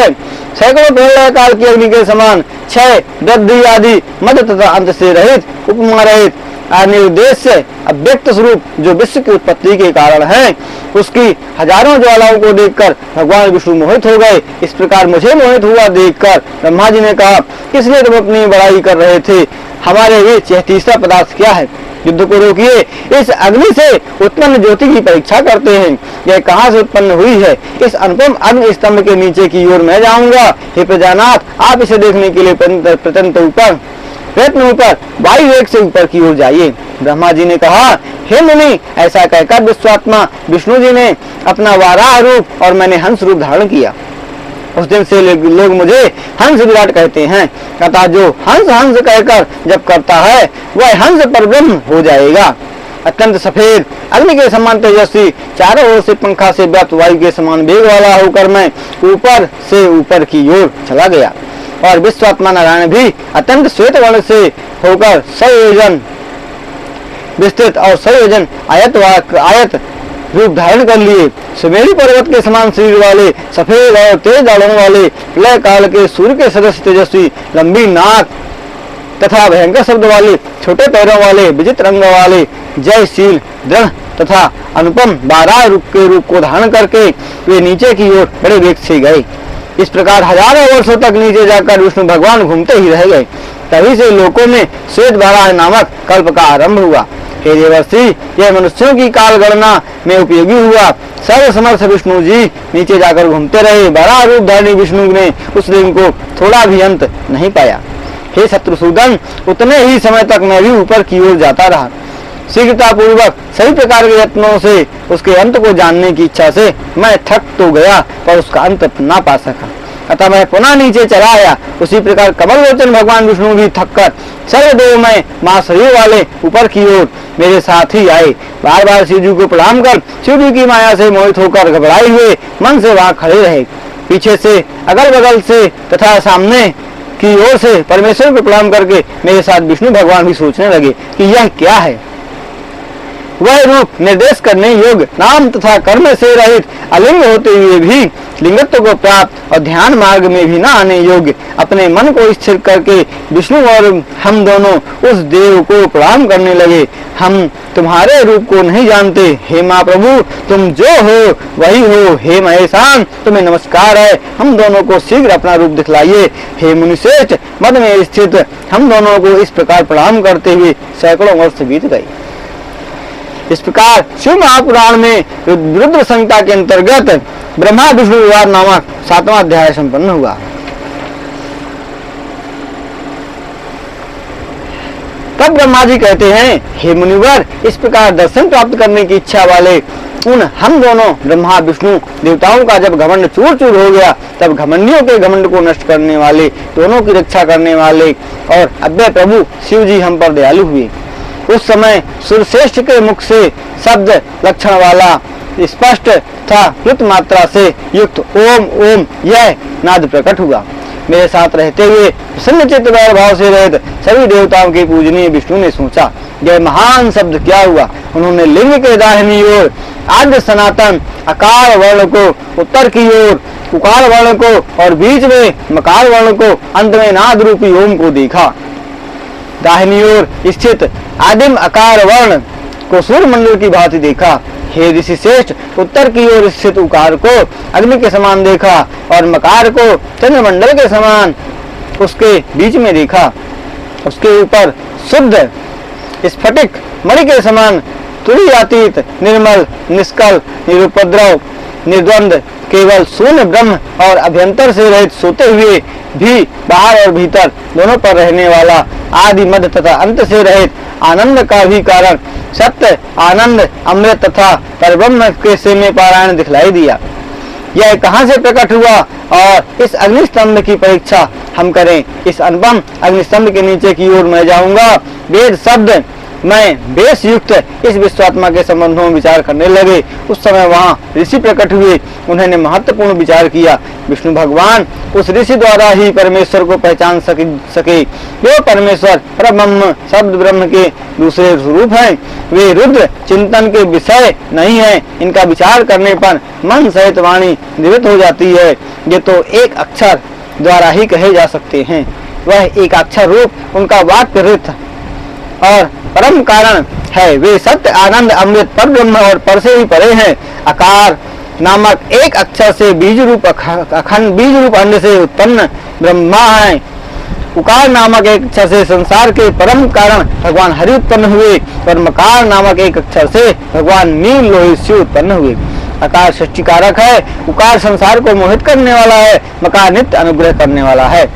सैकड़ों प्रलय काल की अग्नि के समान क्षय वृद्धि आदि मध्य तथा अंत से रहित, उपमा रहित, अनिर्देश्य अव्यक्त स्वरूप जो विश्व की उत्पत्ति के कारण है, उसकी हजारों ज्वालाओं को देखकर भगवान विष्णु मोहित हो गए। इस प्रकार मुझे मोहित हुआ देखकर ब्रह्मा जी ने कहा, इसलिए तुम अपनी बड़ाई कर रहे थे, हमारे बीच यह तीसरा पदार्थ क्या है? युद्ध को रोकिए, इस अग्नि से उत्पन्न ज्योति की परीक्षा करते हैं, यह कहाँ से उत्पन्न हुई है? इस अनुपम अग्नि स्तंभ के नीचे की ओर मैं जाऊंगा। हे प्रजानाथ, आप इसे देखने के लिए प्रयत्न ऊपर वायु वेग से ऊपर की ओर जाइए। ब्रह्मा जी ने कहा, हे मुनि, ऐसा कहकर विश्वात्मा विष्णु जी ने अपना वाराह रूप और मैंने हंस रूप धारण किया। उस दिन से लोग मुझे हंस विराट कहते हैं, अतः जो हंस हंस कहकर जब करता है वह हंस परब्रह्म हो जाएगा। अत्यंत सफेद अग्नि के समान तेजस्वी, चारों ओर से पंखा से व्याप्त वायु के समान वेग वाला होकर मैं ऊपर से ऊपर की ओर चला गया और विश्वात्मा नारायण भी अत्यंत श्वेत वर्ण से होकर 100 योजन विस्तृत और 100 योजन आयत रूप धारण कर लिए। सुमेरु पर्वत के समान शरीर वाले, सफेद और तेज दाढ़ों वाले, प्रलय काल के सूर्य के सदस्य तेजस्वी, लंबी नाक तथा भयंकर शब्द वाले, छोटे पैरों वाले, विचित्र रंग वाले, जयशील, दृढ़ तथा अनुपम 12 के रूप को धारण करके वे नीचे की ओर बड़े वेग से गए। इस प्रकार हजारों वर्षों तक नीचे जाकर विष्णु भगवान घूमते ही रह गए। तभी से लोकों में श्वेत बाराह नामक कल्प का आरंभ हुआ। हे देवर्षि, यह मनुष्यों की काल गणना में उपयोगी हुआ। सर्व समर्थ विष्णु जी नीचे जाकर घूमते रहे। बाराह रूप धारी विष्णु ने उस दिन को थोड़ा भी अंत नहीं पाया। हे शत्रुसूदन, उतने ही समय तक मैं भी ऊपर की ओर जाता रहा। शीघ्रता पूर्वक सभी प्रकार के यत्नों से उसके अंत को जानने की इच्छा से मैं थक तो गया, पर उसका अंत ना पा सका। अतः मैं पुनः नीचे चला आया। उसी प्रकार कमल लोचन भगवान विष्णु भी थककर सर्वदेवमय मां शरीर वाले ऊपर की ओर मेरे साथ ही आए। बार बार शिव जी को प्रणाम कर शिव जी की माया से मोहित होकर घबराए हुए मन से वहां खड़े रहे। पीछे से, अगल बगल से तथा सामने की ओर से परमेश्वर को प्रणाम करके मेरे साथ विष्णु भगवान भी सोचने लगे कि यह क्या है। वह रूप निर्देश करने योग्य, नाम तथा कर्म से रहित, अलिंग होते हुए भी लिंगत्व को प्राप्त और ध्यान मार्ग में भी न आने योग्य, अपने मन को स्थिर करके विष्णु और हम दोनों उस देव को प्रणाम करने लगे। हम तुम्हारे रूप को नहीं जानते, हे माँ प्रभु, तुम जो हो वही हो। हे महेशान, तुम्हें नमस्कार है, हम दोनों को शीघ्र अपना रूप दिखलाइए। हे मुनिश्रेष्ठ, मद में स्थित हम दोनों को इस प्रकार प्रणाम करते हुए सैकड़ों वर्ष बीत गए। इस प्रकार शिव महापुराण में रुद्र संहिता के अंतर्गत ब्रह्मा विष्णु विवाद नामक 7वां अध्याय संपन्न हुआ। तब ब्रह्मा जी कहते हैं, हे मुनिवर, इस प्रकार दर्शन प्राप्त करने की इच्छा वाले उन हम दोनों ब्रह्मा विष्णु देवताओं का जब घमंड चूर चूर हो गया, तब घमंडियों के घमंड को नष्ट करने वाले, दोनों की रक्षा करने वाले और अव्यय प्रभु शिव जी हम पर दयालु हुए। उस समय सूर्यश्रेष्ठ के मुख से शब्द लक्षण वाला स्पष्ट था कृत मात्रा से युक्त ओम ओम यह नाद प्रकट हुआ। मेरे साथ रहते हुए प्रसन्न चित्त वैर भाव से रहित सभी देवताओं के पूजनीय विष्णु ने सोचा, यह महान शब्द क्या हुआ। उन्होंने लिंग के दाहिनी ओर आद्य सनातन अकार वर्ण को, उत्तर की ओर उकार वर्ण को और बीच में मकार वर्ण को, अंत में नाद रूपी ओम को देखा। दाहिनी ओर स्थित आदिम अकार वर्ण को सूर्य मंडल की भांति देखा। हे ऋषि श्रेष्ठ, उत्तर की ओर स्थित उकार को अग्नि के समान देखा और मकार को चंद्रमंडल के समान उसके बीच में देखा। उसके ऊपर शुद्ध स्फटिक मणि के समान तुरीयातीत निर्मल निष्कल निरुपद्रव निर्द्वंद केवल शून्य ब्रह्म और अभ्यंतर से रहित सोते हुए भी बाहर और भीतर दोनों पर रहने वाला आदि मध्य तथा अंत से रहित आनंद का भी कारण सत्य आनंद अमृत तथा परब्रह्म के से में पारायण दिखलाई दिया। यह कहाँ से प्रकट हुआ और इस अग्निस्तंभ की परीक्षा हम करें। इस अनुपम अग्निस्तंभ के नीचे की ओर मैं जाऊंगा। वेद शब्द मैं बेस युक्त इस विश्वात्मा के संबंधों में विचार करने लगे। उस समय वहां ऋषि प्रकट हुए। उन्होंने महत्वपूर्ण विचार किया। विष्णु भगवान उस ऋषि द्वारा ही परमेश्वर को पहचान सके जो परमेश्वर परब्रह्म शब्द ब्रह्म के दूसरे स्वरूप हैं। वे रुद्र चिंतन के विषय नहीं है। इनका विचार करने पर मन सहित वाणी निवृत्त हो जाती है। ये तो एक अक्षर द्वारा ही कहे जा सकते हैं। वह एक अक्षर रूप उनका वाक्य रित और परम कारण है। वे सत्य आनंद अमृत पर ब्रह्म और पर से ही परे हैं। आकार नामक एक अक्षर से बीज रूप अखंड बीज रूप अंड से उत्पन्न ब्रह्मा है। उकार नामक एक अक्षर से संसार के परम कारण भगवान हरि उत्पन्न हुए और मकार नामक एक अक्षर से भगवान नील लोहित शिव उत्पन्न हुए। आकार सृष्टिकारक है, उकार संसार को मोहित करने वाला है, मकार नित्य अनुग्रह करने वाला है।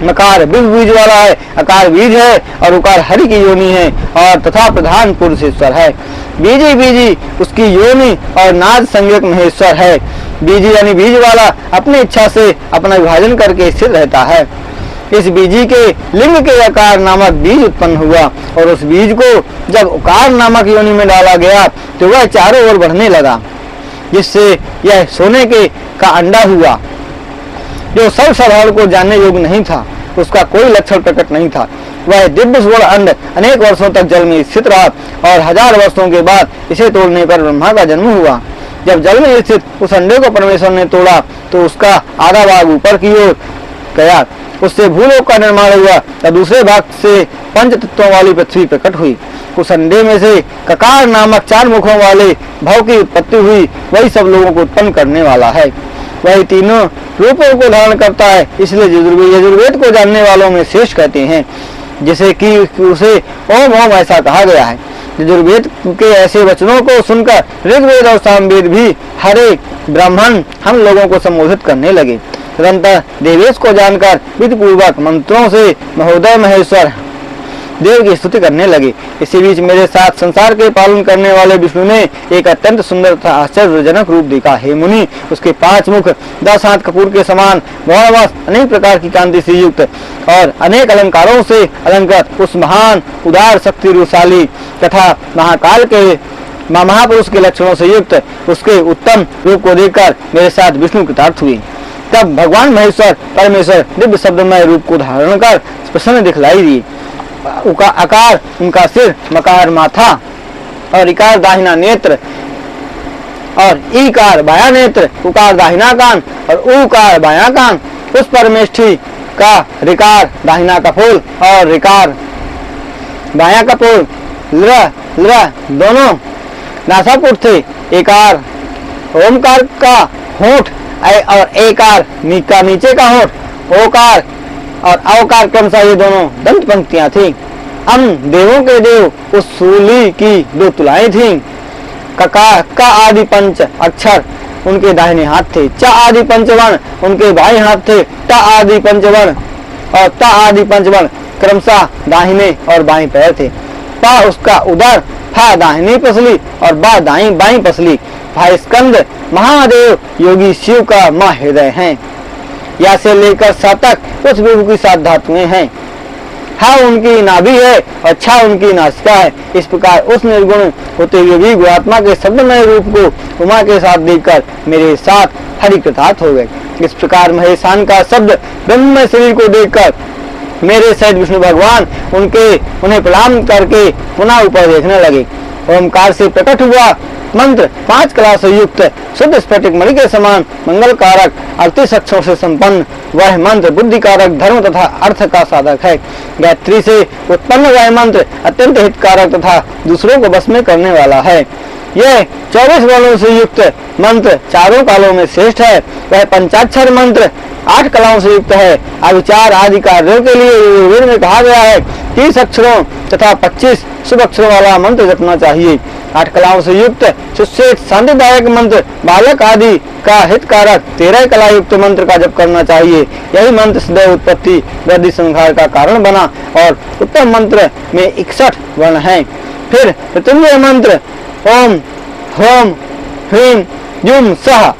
मकार बीज वाला है, आकार बीज है और उकार हरि की योनि है और तथा प्रधान पुरुषेश्वर है। बीजी उसकी योनि और नाद संज्ञक महेश्वर है। बीजी यानी बीज वाला अपनी इच्छा से अपना विभाजन करके स्थित रहता है। इस बीजी के लिंग के आकार नामक बीज उत्पन्न हुआ और उस बीज को जब उकार नामक योनि में डाला गया तो वह चारों ओर बढ़ने लगा, जिससे यह सोने के का अंडा हुआ जो सब साधारण को जानने योग्य नहीं था। उसका कोई लक्षण प्रकट नहीं था। वह दिव्य स्वर्ण अंड अनेक वर्षों तक जल में स्थित रहा और 1000 वर्षों के बाद इसे तोड़ने पर ब्रह्मा का जन्म हुआ। जब जल में स्थित उस अंडे को परमेश्वर ने तोड़ा तो उसका आधा भाग ऊपर की ओर गया। उससे भूलोक का निर्माण हुआ। तब दूसरे भाग से पंच तत्वों वाली पृथ्वी प्रकट हुई। उस अंडे में से ककार नामक 4 मुखों वाले भव की उत्पत्ति हुई। वही सब लोगों को उत्पन्न करने वाला है। वही तीनों रूपों को धारण करता है। इसलिए यजुर्वेद को जानने वालों में श्रेष्ठ कहते हैं, जैसे कि उसे ओम ओम ऐसा कहा गया है। यजुर्वेद के ऐसे वचनों को सुनकर ऋग्वेद और सामवेद भी हरे ब्राह्मण हम लोगों को संबोधित करने लगे। तदंतर देवेश को जानकर विधि पूर्वक मंत्रों से महोदय महेश्वर देव की स्तुति करने लगे। इसी बीच मेरे साथ संसार के पालन करने वाले विष्णु ने एक अत्यंत सुंदर तथा आश्चर्यजनक रूप देखा। हे मुनि, उसके 5 मुख 10 हाथ कपूर के समान गौरवश अनेक प्रकार की कांति से युक्त और अनेक अलंकारों से अलंकृत उस महान उदार शक्ति रूपशाली तथा महाकाल के महापुरुष के लक्षणों से युक्त उसके उत्तम रूप को देखकर मेरे साथ विष्णु कृतार्थ हुए। तब भगवान महेश्वर परमेश्वर दिव्य शब्दमय रूप को धारण कर प्रसन्न दिखलाई दिए। आकार उनका सिर, मकार माथा और इकार दाहिना नेत्र और ईकार बाया नेत्र, उकार दाहिना कान और ऊकार बाया कान, उस परमेष्ठी का रिकार दाहिना कपोल और रिकार बाया कपोल, लृ दोनों नासापुर थे। एकार ओमकार का होंठ और एकार का नीचे का होंठ, ओकार और अवकार क्रमशः ये दोनों दंत पंक्तियां थी। देवों के देव उस सूली की 2 तुलाएं थीं। का आदि पंच अक्षर उनके दाहिने हाथ थे। च आदि पंचवर्ण उनके बाएं हाथ थे। ट आदि पंचवर्ण और त आदि पंचवर्ण क्रमशः दाहिने और बाएं पैर थे। प उसका उदर, फा दाहिनी पसली और बा बाईं पसली। भाई स्कंद महादेव योगी शिव का मां हृदय हैं। या से लेकर सा तक उस विभु की 7 धातुएं हैं। हा उनकी नाभि है और छा उनकी नासिका है। इस प्रकार उस निर्गुण होते हुए भी गुणात्मा के शब्दमय रूप को उमा के साथ देखकर मेरे साथ हरिकृतार्थ हो गए। इस प्रकार महेशान का शब्द ब्रह्ममय शरीर को देखकर मेरे सहित विष्णु भगवान उन्हें प्रणाम करके पुनः ऊपर देखने लगे। ओमकार से प्रकट हुआ मंत्र 5 कला से युक्त शुद्ध स्फटिक मणि के समान मंगल कारक 38 अक्षरों से संपन्न वह मंत्र बुद्धि कारक, धर्म तथा अर्थ का साधक है। गायत्री से उत्पन्न वह मंत्र अत्यंत हितकारक तथा दूसरों को बस में करने वाला है। यह 24 वर्णों से युक्त मंत्र चारों कालों में श्रेष्ठ है। वह पंचाक्षर मंत्र 8 कलाओं से युक्त है। अविचार आदि कार्यों के लिए वेद में कहा गया है 30 अक्षरों तथा 25 शुभ अक्षरों वाला मंत्र जपना चाहिए। 8 कलाओं से युक्त सुश्रेष्ठ शांतिदायक मंत्र बालक आदि का हितकारक 13 कला युक्त मंत्र का जप करना चाहिए। यही मंत्र सदैव उत्पत्ति वृद्धि संहार का कारण बना और उत्तम मंत्र में 61 वर्ण हैं। फिर मृत्युंजय मंत्र ओम ह्रौम ह्रीं जुम सह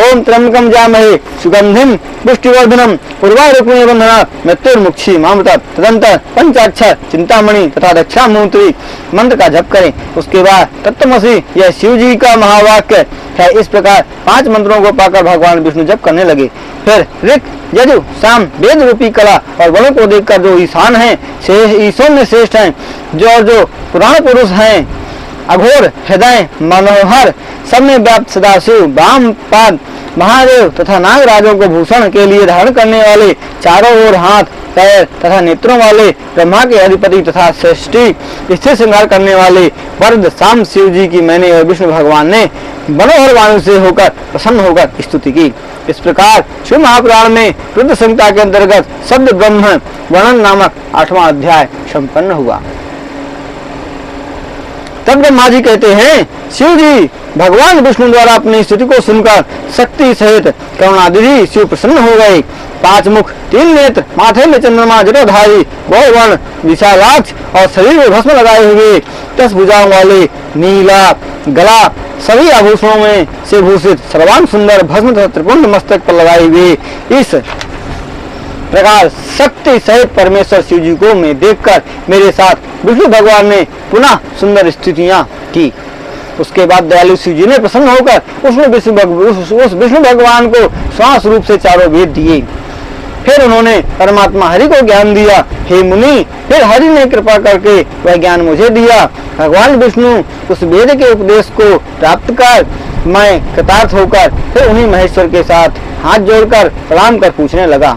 ओम त्र्यंबकम जामहे सुगंधिम पुष्टिवर्धनम उर्वारुक्मिणी बंधना मृत्युर्मुक्षी मामृता तदंतर पंचाक्षर चिंतामणि तथा दक्षामूर्ति मंत्र का जप करें। उसके बाद तत्वमसि यह शिव जी का महावाक्य है। इस प्रकार 5 मंत्रों को पाकर भगवान विष्णु जप करने लगे। फिर ऋक यजु साम वेद रूपी कला और बलों को देखकर जो ईशान है ईशान श्रेष्ठ हैं, जो पुराण पुरुष हैं, अघोर हृदय मनोहर सब में व्याप्त सदाशिव वाम पाद महादेव तथा नागराजों को भूषण के लिए धारण करने वाले, चारों ओर हाथ पैर तथा नेत्रों वाले, ब्रह्मा के अधिपति तथा सृष्टि स्थिर श्रृंगार करने वाले वरद शाम शिव जी की मैंने और विष्णु भगवान ने मनोहर वाणु से होकर प्रसन्न होकर स्तुति की। इस प्रकार शिव महापुराण में रुद्र संहिता के अंतर्गत शब्द ब्रह्म वर्णन नामक 8वां अध्याय संपन्न हुआ। तब ब्रह्मा जी कहते हैं, शिव जी भगवान विष्णु द्वारा अपनी स्तुति को सुनकर शक्ति सहित करुणानिधि शिव प्रसन्न हो गए। 5 मुख 3 नेत्र, माथे में चंद्रमा जटाधारी गौवर्ण विशालाक्ष और शरीर में भस्म लगाए हुए 10 भुजाओं वाले, नीला गला सभी आभूषणों में से भूषित सर्वांग सुंदर भस्म तथा त्रिपुंड मस्तक पर लगाए हुए इस प्रकार शक्ति सहित परमेश्वर शिव जी को मैं देखकर मेरे साथ विष्णु भगवान ने पुनः सुंदर स्तुतियां की। उसके बाद दयालु शिव जी ने प्रसन्न होकर उस विष्णु भगवान को श्वास रूप से 4 वेद दिए। फिर उन्होंने परमात्मा हरि को ज्ञान दिया। हे मुनि, फिर हरि ने कृपा करके वह ज्ञान मुझे दिया। भगवान विष्णु उस वेद के उपदेश को प्राप्त कर मैं कृतार्थ होकर फिर उन्हीं महेश्वर के साथ हाथ जोड़कर प्रणाम कर पूछने लगा।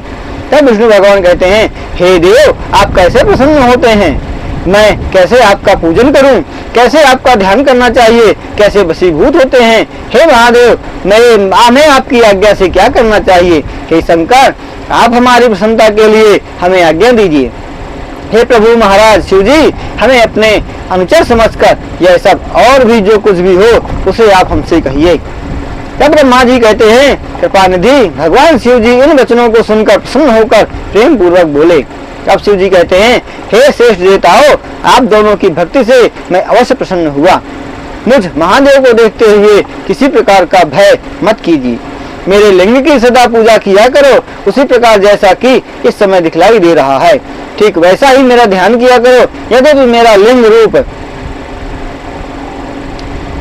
तब विष्णु भगवान कहते हैं, हे देव, आप कैसे प्रसन्न होते हैं? मैं कैसे आपका पूजन करूं? कैसे आपका ध्यान करना चाहिए? कैसे वशीभूत होते हैं? हे महादेव, मैं आपकी आज्ञा से क्या करना चाहिए? हे शंकर, आप हमारी प्रसन्नता के लिए हमें आज्ञा दीजिए। हे प्रभु महाराज शिव जी, हमें अपने अनुचर समझकर यह सब और भी जो कुछ भी हो उसे आप हमसे कहिए। तब ब्रह्मा जी कहते हैं, कृपानिधि भगवान शिव जी इन वचनों को सुनकर प्रसन्न होकर प्रेम पूर्वक बोले, अब शिव जी कहते हैं, हे श्रेष्ठ देवताओं, आप दोनों की भक्ति से मैं अवश्य प्रसन्न हुआ। मुझ महादेव को देखते हुए किसी प्रकार का भय मत कीजिए। मेरे लिंग की सदा पूजा किया करो, उसी प्रकार जैसा कि इस समय दिखलाई दे रहा है, ठीक वैसा ही मेरा ध्यान किया करो। यद्यपि मेरा लिंग रूप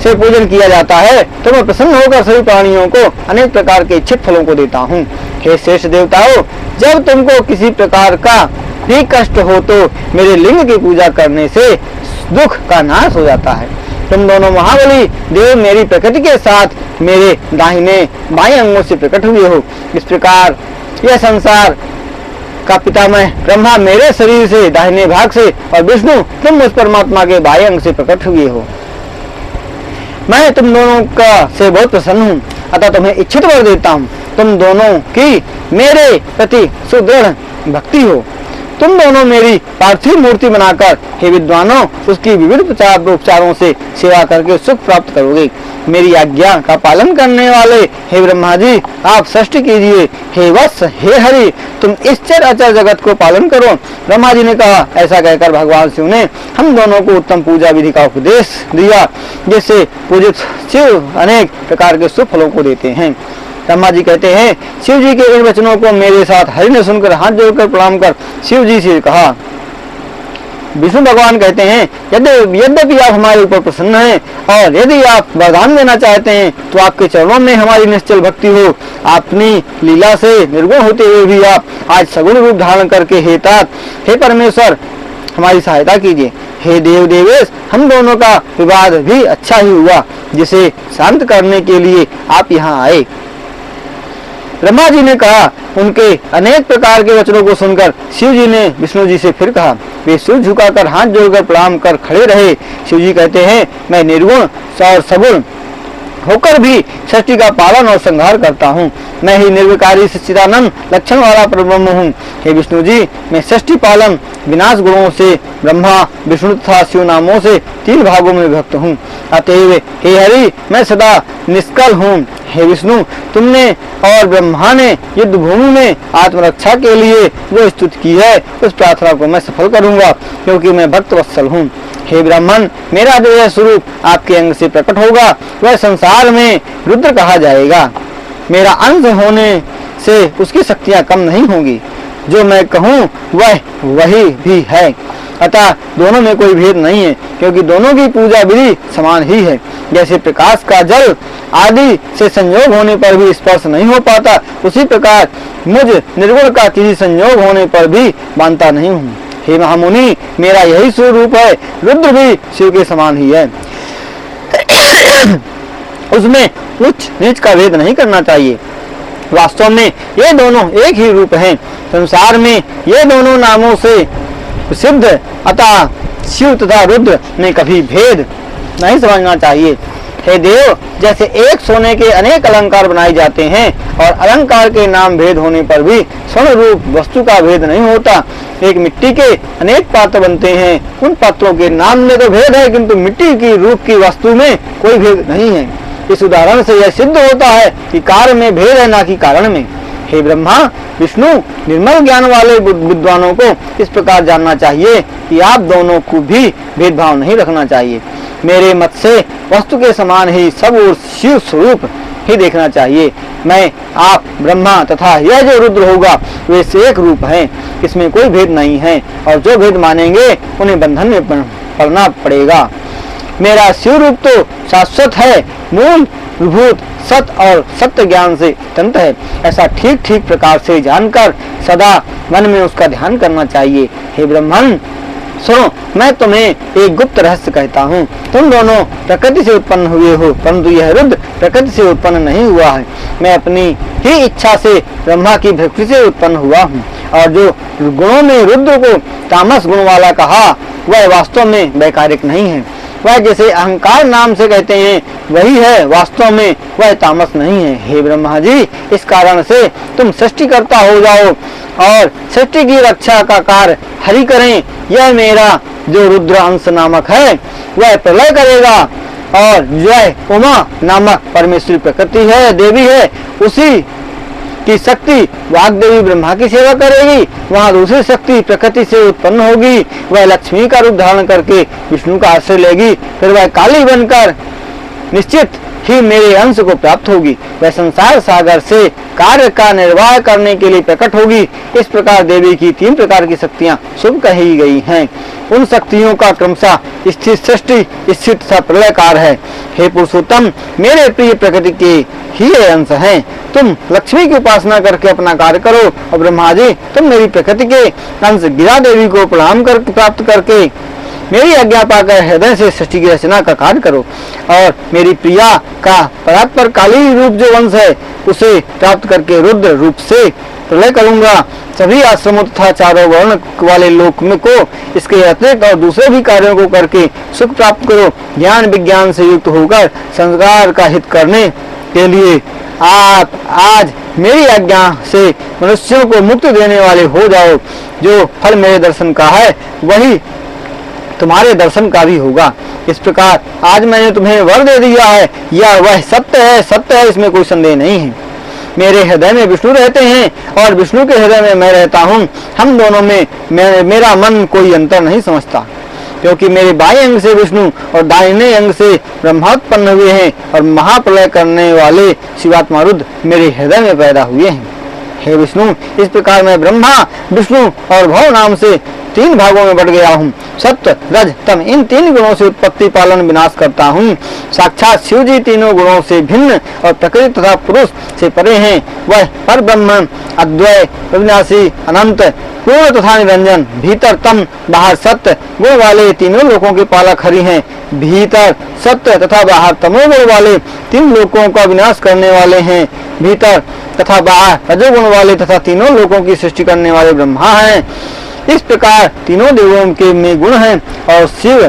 से पूजन किया जाता है तो मैं प्रसन्न होकर सभी प्राणियों को अनेक प्रकार के इच्छित फलों को देता हूँ। हे श्रेष्ठ देवताओं, जब तुमको किसी प्रकार का भी कष्ट हो तो मेरे लिंग की पूजा करने से दुख का नाश हो जाता है। तुम दोनों महाबली देव मेरी प्रकृति के साथ मेरे दाहिने बाएं अंगों से प्रकट हुए हो। इस प्रकार यह संसार का पितामह ब्रह्मा मेरे शरीर से दाहिने भाग से और विष्णु तुम उस परमात्मा के बाएं अंग से प्रकट हुए हो। मैं तुम दोनों का से बहुत प्रसन्न हूँ, अतः तुम्हें इच्छित वर देता हूँ। तुम दोनों की मेरे प्रति सुदृढ़ भक्ति हो। तुम दोनों मेरी पार्थिव मूर्ति बनाकर हे विद्वानों उसकी विविध उपचारों से सेवा करके सुख प्राप्त करोगे। मेरी आज्ञा का पालन करने वाले हे ब्रह्मा जी, आप सृष्टि कीजिए। हे वत्स, हे हरि, तुम इस चर अचर जगत को पालन करो। ब्रह्मा जी ने कहा। ऐसा कहकर भगवान शिव ने हम दोनों को उत्तम पूजा विधि का उपदेश दिया, जिससे पूजित शिव अनेक प्रकार के शुभ फलों को देते हैं। ब्रह्मा जी कहते हैं, शिव जी के इन वचनों को मेरे साथ हरि ने सुनकर हाथ जोड़कर प्रणाम कर शिव जी से कहा। विष्णु भगवान कहते हैं, यद्यपि आप हमारे ऊपर प्रसन्न हैं और यदि आप वरदान देना चाहते हैं तो आपके चरणों में हमारी निश्चल भक्ति हो। अपनी लीला से निर्गुण होते हुए भी आप आज सगुण रूप धारण करके हे तात, हे परमेश्वर, हमारी सहायता कीजिए। हे देव देवेश, हम दोनों का विवाद भी अच्छा ही हुआ, जिसे शांत करने के लिए आप यहाँ आए। ब्रह्मा जी ने कहा। उनके अनेक प्रकार के वचनों को सुनकर शिव जी ने विष्णु जी से फिर कहा। वे सिर झुकाकर हाथ जोड़कर प्रणाम कर खड़े रहे। शिव जी कहते हैं, मैं निर्गुण और सगुण होकर भी सृष्टि का पालन और संहार करता हूँ। मैं ही निर्विकारी सच्चिदानंद लक्षण वाला परब्रह्म हूँ। हे विष्णु जी, मैं सृष्टि पालन विनाश गुणों से ब्रह्मा विष्णु तथा शिव नामों से 3 भागों में विभक्त हूँ। अतएव हे हरि, मैं सदा निष्कल हूँ। हे विष्णु, तुमने और ब्रह्मा ने युद्ध भूमि में आत्मरक्षा के लिए जो स्तुति की है उस प्रार्थना को मैं सफल करूंगा, क्योंकि मैं भक्त वत्सल हूँ। हे ब्राह्मण, मेरा जो यह स्वरूप आपके अंग से प्रकट होगा वह संसार में रुद्र कहा जाएगा। मेरा अंश होने से उसकी शक्तियां कम नहीं होंगी। जो मैं कहूँ वह वही भी है। अतः दोनों में कोई भेद नहीं है, क्योंकि दोनों की पूजा विधि समान ही है। जैसे प्रकाश का जल आदि से संयोग होने पर भी स्पर्श नहीं हो पाता, उसी प्रकार मुझ निर्गुण का किसी संयोग होने पर भी मानता नहीं हूँ। हे महामुनि, मेरा यही स्वरूप है। रुद्र भी शिव के समान ही है। उसमें उच्च नीच का भेद नहीं करना चाहिए। वास्तव में ये दोनों एक ही रूप हैं। संसार में ये दोनों नामों से प्रसिद्ध, अतः शिव तथा रुद्र में कभी भेद नहीं समझना चाहिए। हे देव, जैसे एक सोने के अनेक अलंकार बनाए जाते हैं और अलंकार के नाम भेद होने पर भी स्वर्ण रूप वस्तु का भेद नहीं होता, एक मिट्टी के अनेक पात्र बनते हैं। उन पात्रों के नाम में तो भेद है, किंतु मिट्टी की रूप की वस्तु में कोई भेद नहीं है। इस उदाहरण से यह सिद्ध होता है कि कार्य में भेद है, न कि कारण में। हे ब्रह्मा विष्णु, निर्मल ज्ञान वाले विद्वानों को इस प्रकार जानना चाहिए कि आप दोनों को भी भेदभाव नहीं रखना चाहिए। मेरे मत से वस्तु के समान ही सब और शिव स्वरूप ही देखना चाहिए। मैं, आप, ब्रह्मा तथा यह जो रुद्र होगा वे से एक रूप हैं। इसमें कोई भेद नहीं है, और जो भेद मानेंगे उन्हें बंधन में पड़ना पड़ेगा। मेरा शिव रूप तो शाश्वत है, मूल विभूत सत और सत्य ज्ञान से तंत्र है। ऐसा ठीक ठीक प्रकार से जानकर सदा मन में उसका ध्यान करना चाहिए। हे ब्रह्मन, सुनो, मैं तुम्हें एक गुप्त रहस्य कहता हूँ। तुम दोनों प्रकृति से उत्पन्न हुए हो, परंतु यह रुद्र प्रकृति से उत्पन्न नहीं हुआ है। मैं अपनी ही इच्छा से ब्रह्मा की भक्ति से उत्पन्न हुआ हूँ, और जो गुणों में रुद्र को तामस गुण वाला कहा वह वास्तव में वैकारिक नहीं है। वह जैसे अहंकार नाम से कहते हैं वही है, वास्तव में वह तामस नहीं है। हे ब्रह्मा जी, इस कारण से तुम सृष्टिकर्ता हो जाओ और सृष्टि की रक्षा का कार्य हरि करें। यह मेरा जो रुद्र अंश नामक है वह प्रलय करेगा, और जय उमा नामक परमेश्वरी प्रकृति है, देवी है, उसी कि शक्ति वाग्देवी ब्रह्मा की सेवा करेगी, वहाँ दूसरी शक्ति प्रकृति से उत्पन्न होगी, वह लक्ष्मी का रूप धारण करके विष्णु का आश्रय लेगी, फिर वह काली बनकर निश्चित ही मेरे अंश को प्राप्त होगी, वह संसार सागर से कार्य का निर्वाह करने के लिए प्रकट होगी। इस प्रकार देवी की 3 प्रकार की शक्तियां शुभ कही गई हैं। उन शक्तियों का क्रमशः स्थित सृष्टि, स्थित तथा प्रलयकार है। हे पुरुषोत्तम, मेरे प्रिय प्रकृति के ही अंश हैं। तुम लक्ष्मी की उपासना करके अपना कार्य करो और ब्रह्मा जी तुम मेरी प्रकृति के अंश गिरा देवी को प्रणाम कर प्राप्त करके मेरी आज्ञा पाकर हृदय से सृष्टि की रचना का कार्य करो और मेरी प्रिया का परात्पर काली रूप जो वंश है उसे प्राप्त करके रुद्र रूप से प्रलय करूंगा। सभी आश्रमों तथा चारों वर्ण वाले लोक में को इसके अतिरिक्त और दूसरे भी कार्यों को करके सुख प्राप्त करो। ज्ञान विज्ञान से युक्त होकर संस्कार का हित करने के लिए आप आज मेरी आज्ञा से मनुष्यों को मुक्ति देने वाले हो जाओ। जो फल मेरे दर्शन का है वही तुम्हारे दर्शन का भी होगा। इस प्रकार आज मैंने तुम्हें वर दे दिया है, यह वह सत्य है, इसमें कोई संदेह नहीं है। मेरे हृदय में विष्णु रहते हैं और विष्णु के हृदय में मैं रहता हूँ। हम दोनों में मेरा मन कोई अंतर नहीं समझता, क्योंकि मेरे बाएं अंग से विष्णु और दाहिने अंग से ब्रह्मा उत्पन्न हुए हैं और महाप्रलय करने वाले शिवात्मा रुद्र मेरे हृदय में पैदा हुए हैं। हे विष्णु, इस प्रकार मैं ब्रह्मा, विष्णु और भव नाम से 3 भागों में बढ़ गया हूँ। सत्य, रज, तम इन 3 गुणों से उत्पत्ति पालन विनाश करता हूँ। साक्षात शिव जी तीनों गुणों से भिन्न और प्रकृति तथा पुरुष से परे हैं। वह पर ब्रह्म, अद्वय, अविनाशी, अनंत, पूर्ण तथा निरंजन, भीतर तम बाहर सत्य गुण वाले तीनों लोकों के पालक हरि हैं। भीतर सत्य तथा बाहर तमोगुण वाले 3 लोकों का विनाश करने वाले हैं। भीतर तथा बाहर रजोगुण वाले तथा तीनों लोकों की सृष्टि करने वाले ब्रह्मा हैं। इस प्रकार तीनों देवों के में गुण हैं और शिव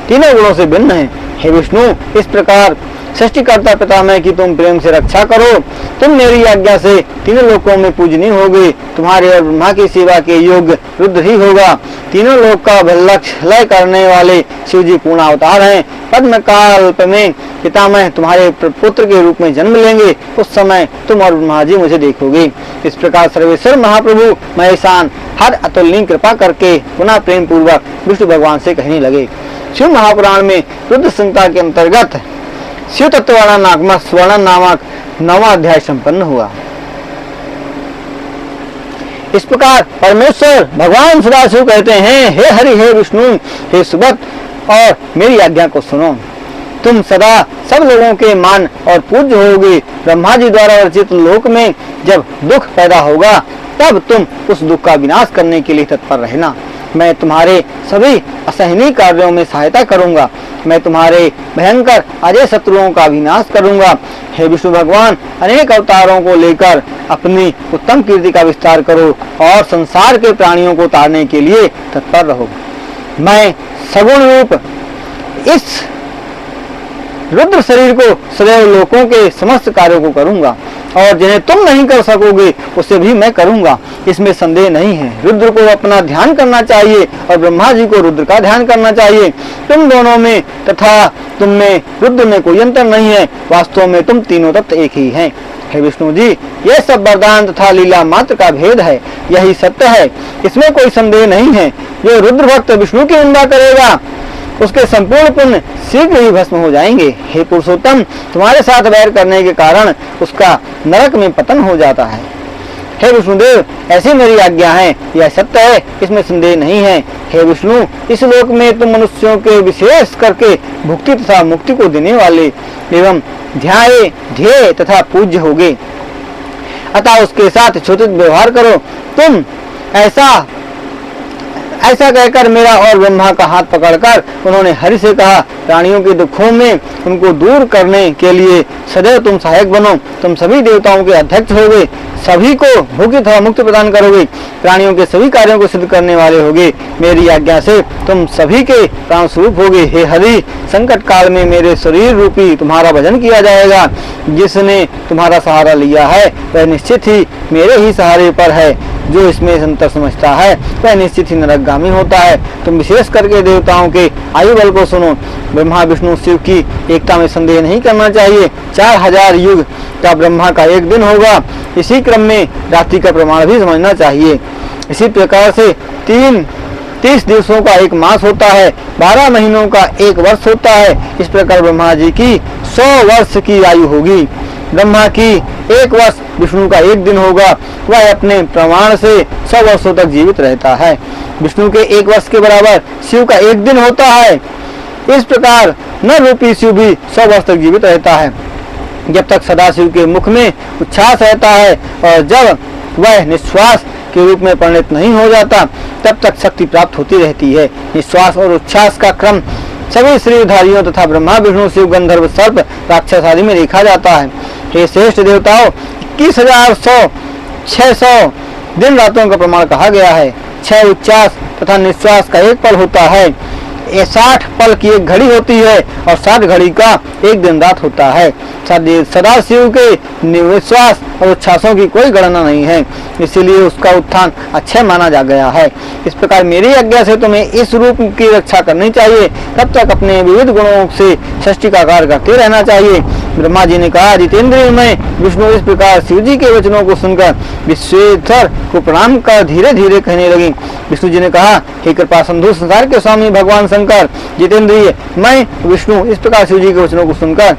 तीनों गुणों से भिन्न है। हे विष्णु, इस प्रकार सृष्टिकर्ता पितामह की तुम प्रेम से रक्षा करो। तुम मेरी आज्ञा से तीनों लोकों में पूजनीय होगे। तुम्हारे और ब्रह्मा की सेवा के योग्य रुद्र ही होगा। तीनों लोक का लक्ष्य लय करने वाले शिव जी पूर्ण अवतार हैं। पद्म काल्प में पितामह तुम्हारे पुत्र के रूप में जन्म लेंगे। उस समय तुम और ब्रह्मा जी मुझे देखोगे। इस प्रकार सर्वेश्वर महाप्रभु महेशान हर अतुलनीय कृपा करके पुनः प्रेम पूर्वक विष्णु भगवान से कहने लगे। शिव महापुराण में रुद्र संहिता के अंतर्गत शिव तत्ववर्णन स्वर्ण नामक 9वां अध्याय संपन्न हुआ। इस प्रकार परमेश्वर भगवान सदाशिव कहते हैं, हे हरि, हे विष्णु, हे सुबत, और मेरी आज्ञा को सुनो। तुम सदा सब लोगों के मान और पूज्य होगे। ब्रह्मा जी द्वारा रचित लोक में जब दुख पैदा होगा तब तुम उस दुख का विनाश करने के लिए तत्पर रहना। मैं तुम्हारे सभी असहनीय कार्यों में सहायता करूंगा। मैं तुम्हारे भयंकर अजय शत्रुओं का विनाश करूंगा। हे विष्णु भगवान, अनेक अवतारों को लेकर अपनी उत्तम कीर्ति का विस्तार करो और संसार के प्राणियों को तारने के लिए तत्पर रहो। मैं सगुण रूप इस रुद्र शरीर को सदैव लोकों के समस्त कार्यों को करूंगा और जिन्हें तुम नहीं कर सकोगे उसे भी मैं करूंगा, इसमें संदेह नहीं है। रुद्र को अपना ध्यान करना चाहिए और ब्रह्मा जी को रुद्र का ध्यान करना चाहिए। तुम दोनों में तथा तुम में रुद्र में कोई अंतर नहीं है। वास्तव में तुम तीनों तत्व एक ही हैं। हे विष्णु जी, यह सब वरदान तथा लीला मात्र का भेद है, यही सत्य है, इसमें कोई संदेह नहीं है। जो रुद्र भक्त विष्णु की निंदा करेगा उसके संपूर्ण पुण्य शीघ्र ही भस्म हो जाएंगे। हे पुरुषोत्तम, तुम्हारे साथ वैर करने के कारण उसका नरक में पतन हो जाता है। हे विष्णुदेव, ऐसी मेरी आज्ञा है, यह सत्य है, इसमें संदेह नहीं है। हे विष्णु, इस लोक में तुम मनुष्यों के विशेष करके भुक्ति तथा मुक्ति को देने वाले एवं ध्येय तथा पूज्य होगे, अतः उसके साथ छोटित व्यवहार करो। तुम ऐसा कहकर मेरा और ब्रह्मा का हाथ पकड़कर उन्होंने हरि से कहा, प्राणियों के दुखों में उनको दूर करने के लिए सदैव तुम सहायक बनो। तुम सभी देवताओं के अध्यक्ष होगे, सभी को भोग्य तथा मुक्ति प्रदान करोगे, प्राणियों के सभी कार्यों को सिद्ध करने वाले होगे। मेरी आज्ञा से तुम सभी के प्राण स्वरूप होगे। हे हरि, संकट काल में मेरे शरीर रूपी तुम्हारा भजन किया जाएगा। जिसने तुम्हारा सहारा लिया है वह निश्चित ही मेरे ही सहारे पर है। जो इसमें अंतर समझता है वह निश्चित ही नरकगामी होता है। तुम विशेष करके देवताओं के आयु बल को सुनो। ब्रह्मा विष्णु शिव की एकता में संदेह नहीं करना चाहिए। 4000 युग का ब्रह्मा का एक दिन होगा। इसी क्रम में रात्रि का प्रमाण भी समझना चाहिए। इसी प्रकार से 30 दिवसों का एक मास होता है, 12 महीनों का एक वर्ष होता है। इस प्रकार ब्रह्मा जी की 100 वर्ष की आयु होगी। ब्रह्मा की एक वर्ष, विष्णु का एक दिन होगा। वह अपने प्रमाण से 100 वर्षों तक जीवित रहता है। विष्णु के एक वर्ष के बराबर शिव का एक दिन होता है। इस प्रकार नर रूपी शिव भी 100 वर्ष तक जीवित रहता है। जब तक सदाशिव के मुख में उच्छ्वास रहता है और जब वह निश्वास के रूप में परिणत नहीं हो जाता तब तक शक्ति प्राप्त होती रहती है। निश्वास और उच्छ्वास का क्रम सभी श्रीधारियों तथा ब्रह्मा विष्णु शिव गंधर्व सर्प राक्षस आदि में देखा जाता है। हे श्रेष्ठ देवताओं, 21,600 दिन रातों का प्रमाण कहा गया है। 6 उच्छ्वास तथा निश्वास का एक पल होता है। ये 60 पल की एक घड़ी होती है और 60 घड़ी का एक दिन रात होता है। सदाशिव के निश्वास और उच्छ्वासों की कोई गणना नहीं है, इसीलिए उसका उत्थान अक्षय माना जा गया है। इस प्रकार मेरी आज्ञा से तुम्हें इस रूप की रक्षा करनी चाहिए। तब तक अपने विविध गुणों से षष्टि का कार्य करते रहना चाहिए। ब्रह्मा जी ने कहा, जितेंद्रिय में विष्णु इस प्रकार शिव जी के वचनों को सुनकर विश्वेश्वर को प्रणाम कर धीरे धीरे कहने लगी। विष्णु जी ने कहा, हे कृपा सिंधु संसार के स्वामी भगवान शंकर, जितेंद्रिय मैं विष्णु इस प्रकार शिव जी के वचनों को सुनकर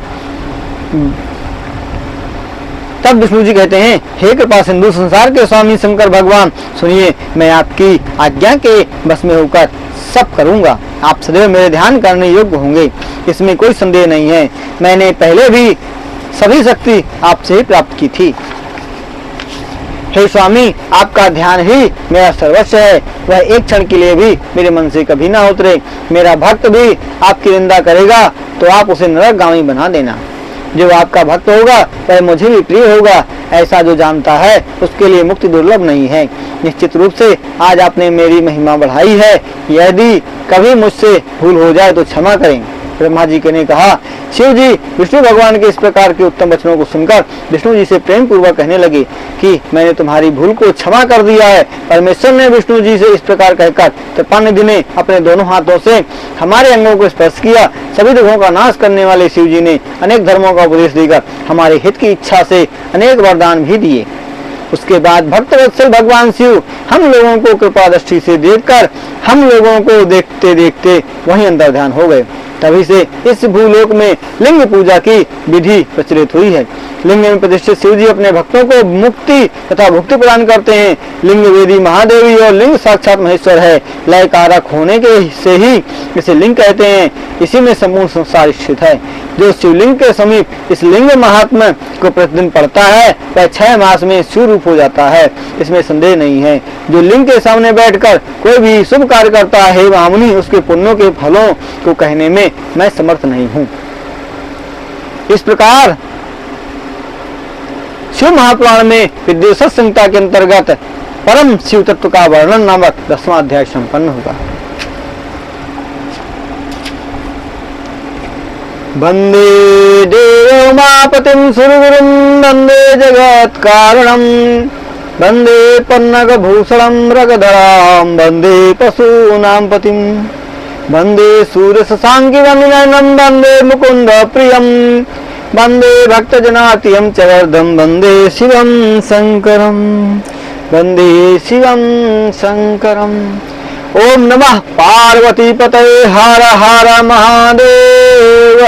तब विष्णु जी कहते हैं, हे कृपा सिंधु संसार के स्वामी शंकर भगवान, सुनिए, मैं आपकी आज्ञा के बस में होकर सब करूंगा। आप सदैव मेरे ध्यान करने योग्य होंगे, इसमें कोई संदेह नहीं है। मैंने पहले भी सभी शक्ति आपसे ही प्राप्त की थी। हे स्वामी, आपका ध्यान ही मेरा सर्वस्व है। वह एक क्षण के लिए भी मेरे मन से कभी ना उतरे। मेरा भक्त भी आपकी निंदा करेगा तो आप उसे नरकगामी बना देना। जो आपका भक्त होगा वह मुझे भी प्रिय होगा। ऐसा जो जानता है उसके लिए मुक्ति दुर्लभ नहीं है। निश्चित रूप से आज आपने मेरी महिमा बढ़ाई है। यदि कभी मुझसे भूल हो जाए तो क्षमा करें। ब्रह्मा जी ने कहा, शिव जी विष्णु भगवान के इस प्रकार के उत्तम वचनों को सुनकर विष्णु जी से प्रेम पूर्वक कहने लगे कि मैंने तुम्हारी भूल को क्षमा कर दिया है। परमेश्वर ने विष्णु जी से इस प्रकार कहकर कृपानिधि ने अपने दोनों हाथों से हमारे अंगों को स्पर्श किया। सभी दुखों का नाश करने वाले शिव जी ने अनेक धर्मों का उपदेश देकर हमारे हित की इच्छा से अनेक वरदान भी दिए। उसके बाद भक्तवत्सल भगवान शिव हम लोगों को कृपा दृष्टि से देखकर हम लोगों को देखते देखते वहीं अंतर ध्यान हो गए। तभी से इस भूलोक में लिंग पूजा की विधि प्रचलित हुई है। लिंग में प्रतिष्ठित शिव जी अपने भक्तों को मुक्ति तथा भुक्ति प्रदान करते हैं। लिंग वेदी महादेवी और लिंग साक्षात महेश्वर है। लय कारक होने के से ही इसे लिंग कहते हैं। इसी में संपूर्ण संसार स्थित है। जो शिवलिंग के समीप इस लिंग महात्म्य को प्रतिदिन पढ़ता है वह 6 मास में शिव रूप हो जाता है, इसमें संदेह नहीं है। जो लिंग के सामने बैठकर कोई भी शुभ कार्य करता है महामुनि, उसके पुण्यों के फलों को कहने में मैं समर्थ नहीं हूँ। इस प्रकार शिव महापुराण में विद्वेषक संहिता के अंतर्गत परम शिव तत्व का वर्णन नामक 10वां अध्याय संपन्न होगा। वंदे देव उमापतिं सुरगुरुं वंदे जगत् कारणं वंदे पन्नग भूषणं रगधरां वंदे पशूनां पतिं वंदे सूर्य शशांकि वंदनं वंदे मुकुंद प्रियं वंदे भक्तजनातियं च वर्धं वंदे शिवं शंकरं वंदे शिवं शंकरं। ओम नमः पार्वती पतये हर हर महादेव।